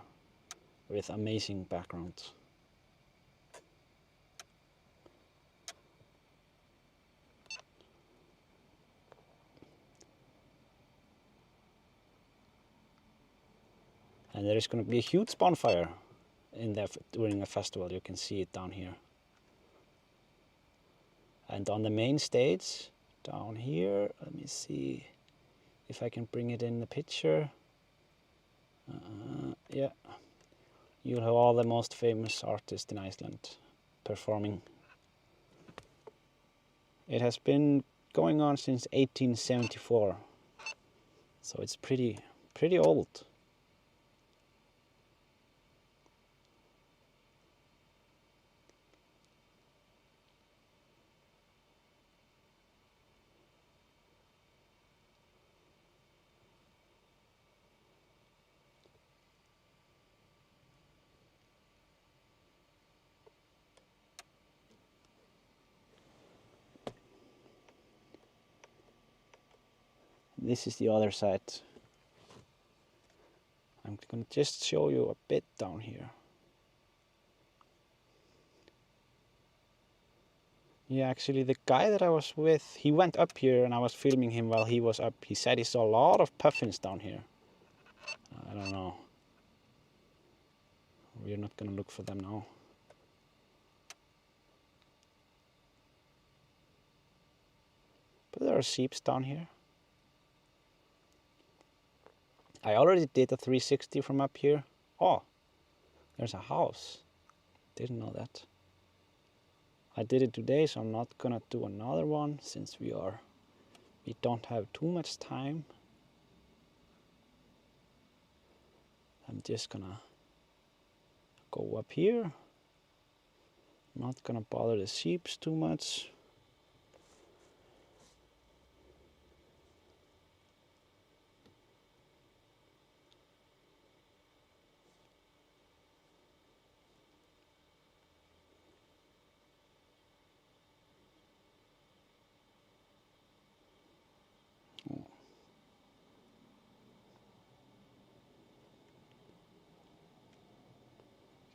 with amazing backgrounds. And there is going to be a huge bonfire in there during a festival. You can see it down here. And on the main stage, down here, let me see if I can bring it in the picture. Yeah, you'll have all the most famous artists in Iceland performing. It has been going on since 1874, so it's pretty old. This is the other side. I'm going to just show you a bit down here. Yeah, actually the guy that I was with, he went up here and I was filming him while he was up. He said he saw a lot of puffins down here. I don't know. We're not going to look for them now. But there are sheep down here. I already did a 360 from up here. Oh, there's a house. Didn't know that. I did it today, so I'm not gonna do another one since we don't have too much time. I'm just gonna go up here. Not gonna bother the sheep too much.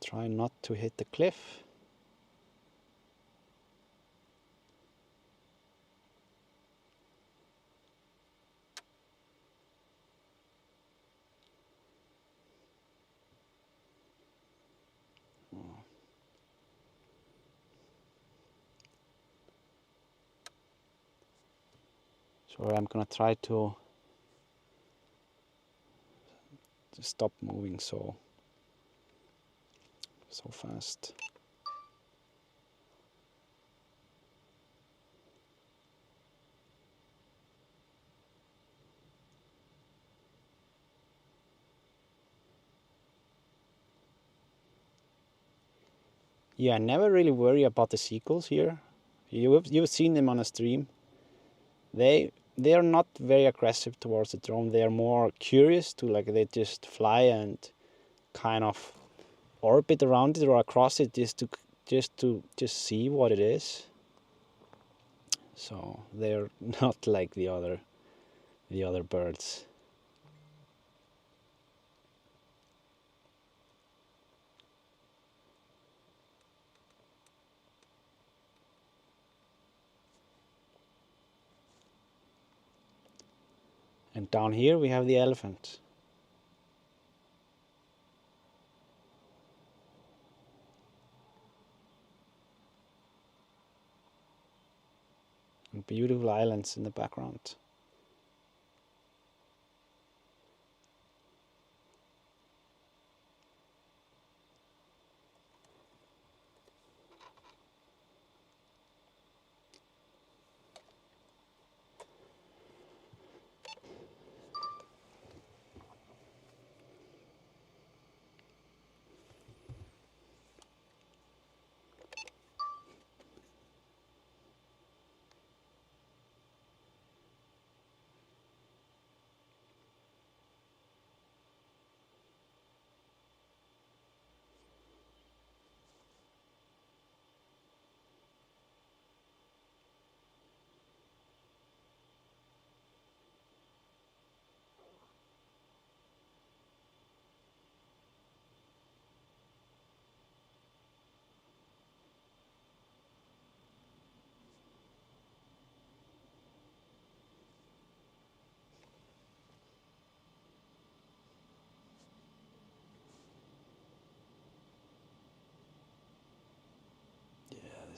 Try not to hit the cliff. So I'm gonna try to stop moving so fast. Yeah, I never really worry about the seagulls here. You've seen them on a stream. They are not very aggressive towards the drone. They are more curious to, like, they just fly and kind of orbit around it or across it just to see what it is. So they're not like the other birds. And down here we have the elephant. And beautiful islands in the background.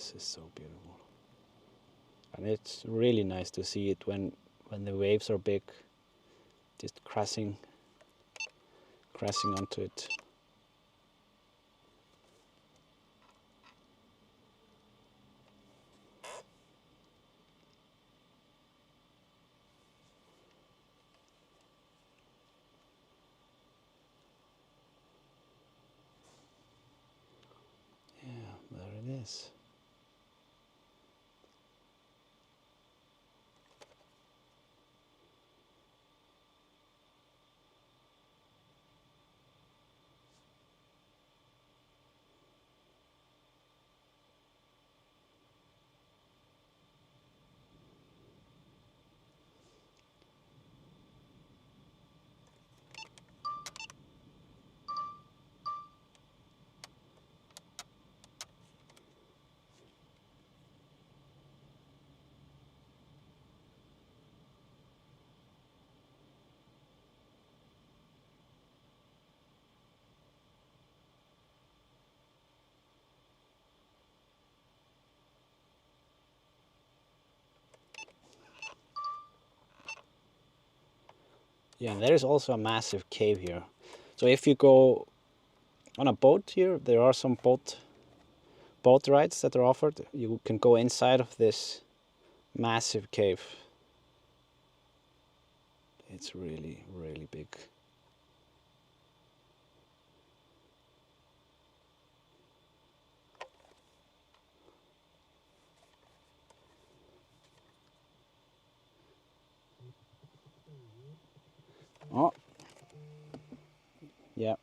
This is so beautiful. And it's really nice to see it when the waves are big, just crashing onto it. Yeah, there it is. Yeah, and there is also a massive cave here. So if you go on a boat here, there are some boat rides that are offered. You can go inside of this massive cave. It's really, really big. Oh, yeah.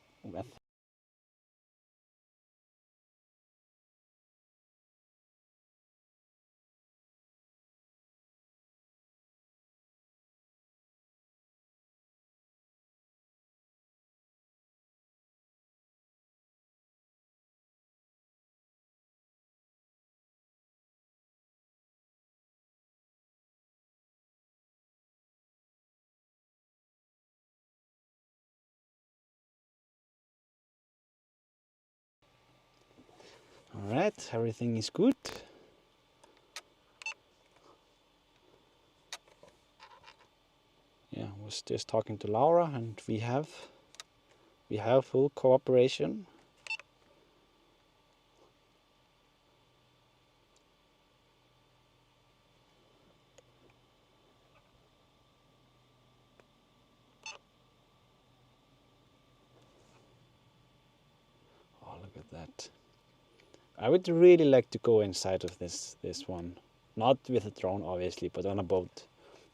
All right, everything is good. Yeah, I was just talking to Laura, and we have full cooperation. Oh, look at that. I would really like to go inside of this one. Not with a drone, obviously, but on a boat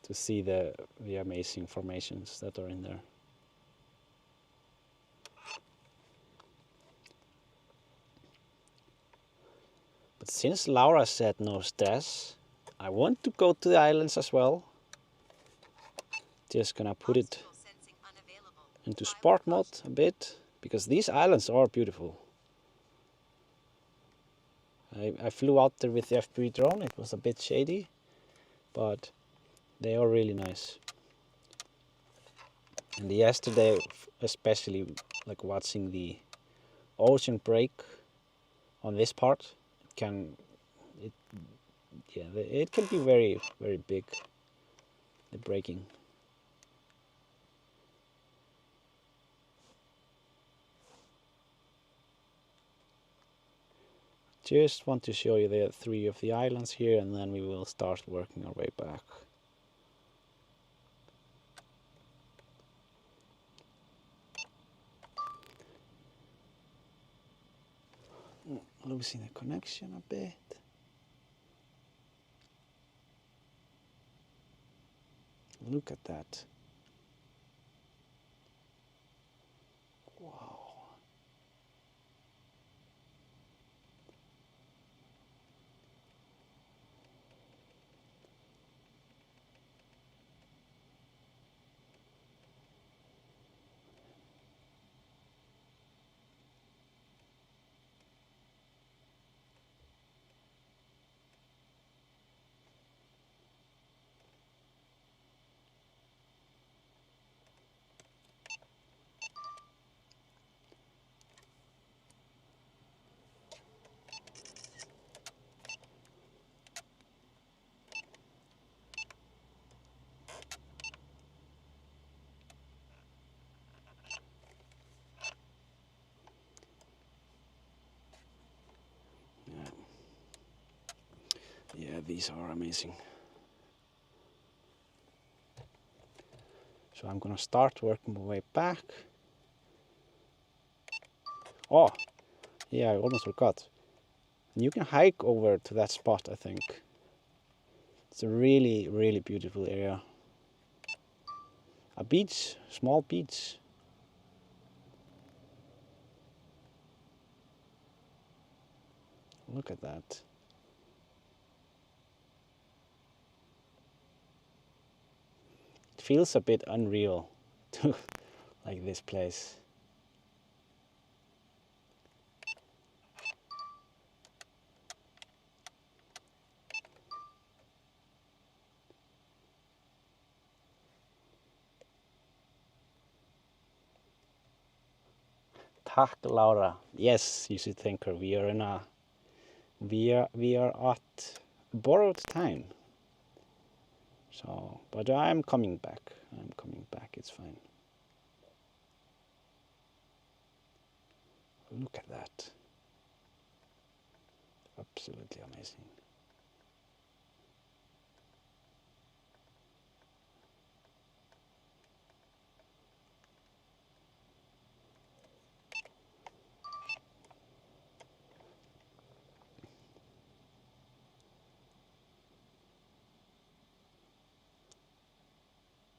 to see the amazing formations that are in there. But since Laura said no stress, I want to go to the islands as well. Just gonna put it into sport mode a bit, because these islands are beautiful. I flew out there with the FPV drone. It was a bit shady, but they are really nice. And yesterday, especially, like watching the ocean break on this part, it can be very, very big, the breaking. Just want to show you the 3 of the islands here, and then we will start working our way back. Losing the connection a bit. Look at that. Wow. these are amazing. So I'm gonna start working my way back. Oh, yeah, I almost forgot. You can hike over to that spot, I think. It's a really, really beautiful area. A beach, small beach. Look at that. It feels a bit unreal to like this place. Takk, Laura. Yes, you should thank her. We are in a we are at borrowed time. So, but I'm coming back. I'm coming back. It's fine. Look at that. Absolutely amazing.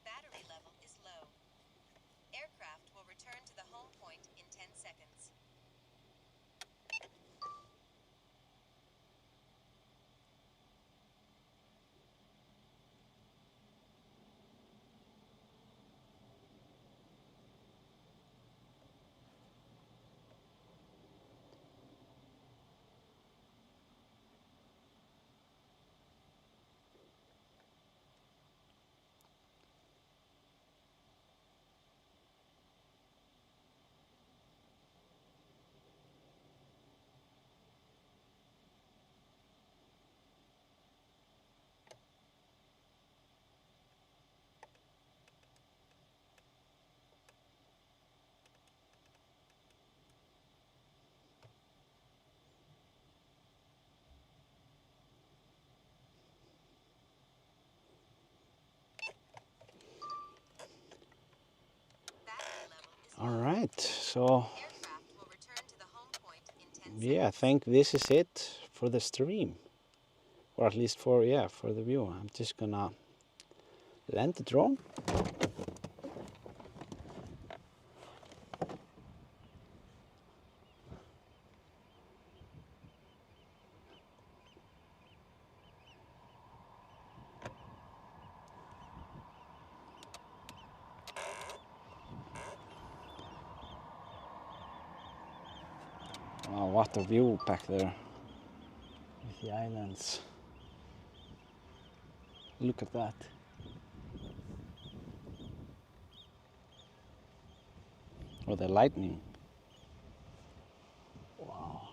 Battery level is low. Aircraft will return to the home point in 10 seconds. All right, so Aircraft will return to the home point in 10 yeah, I seconds. think this is it for the stream, or at least for the view. I'm just gonna land the drone. Oh, what a view back there with the islands. Look at that. Or the lightning. Wow.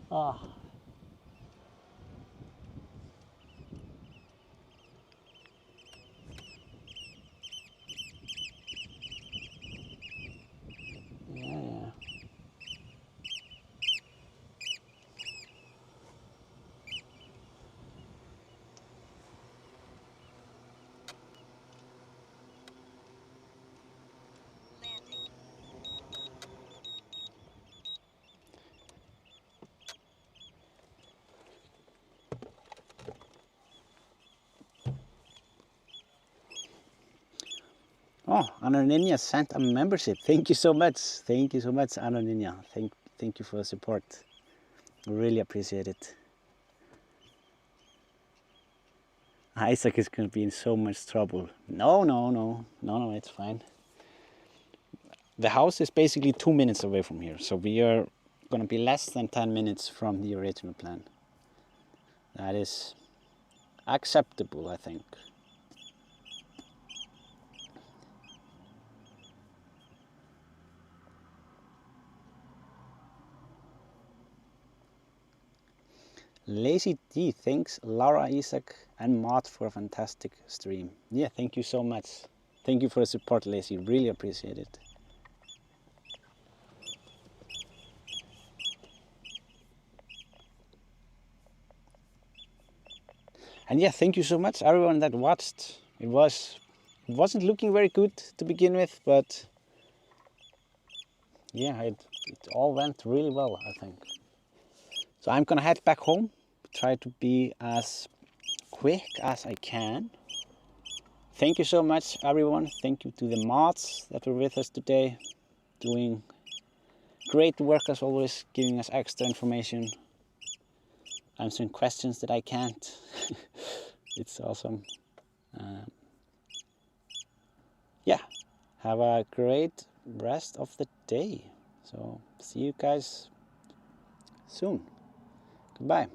Ah. Yeah. Landing. Oh, Anna sent a membership. Thank you so much. Thank you so much, Anna. Thank you for the support. Really appreciate it. Isak is going to be in so much trouble. No, it's fine. The house is basically 2 minutes away from here, so we are going to be less than 10 minutes from the original plan. That is acceptable, I think. Lazy D, thanks Laura, Isak and Matt for a fantastic stream. Yeah, thank you so much. Thank you for the support, Lazy. Really appreciate it. And yeah, thank you so much everyone that watched. It wasn't looking very good to begin with, but yeah, it all went really well, I think. So I'm gonna head back home, try to be as quick as I can. Thank you so much everyone. Thank you to the mods that were with us today, doing great work as always, giving us extra information, answering questions that I can't. It's awesome. Yeah, have a great rest of the day. So see you guys soon. Goodbye.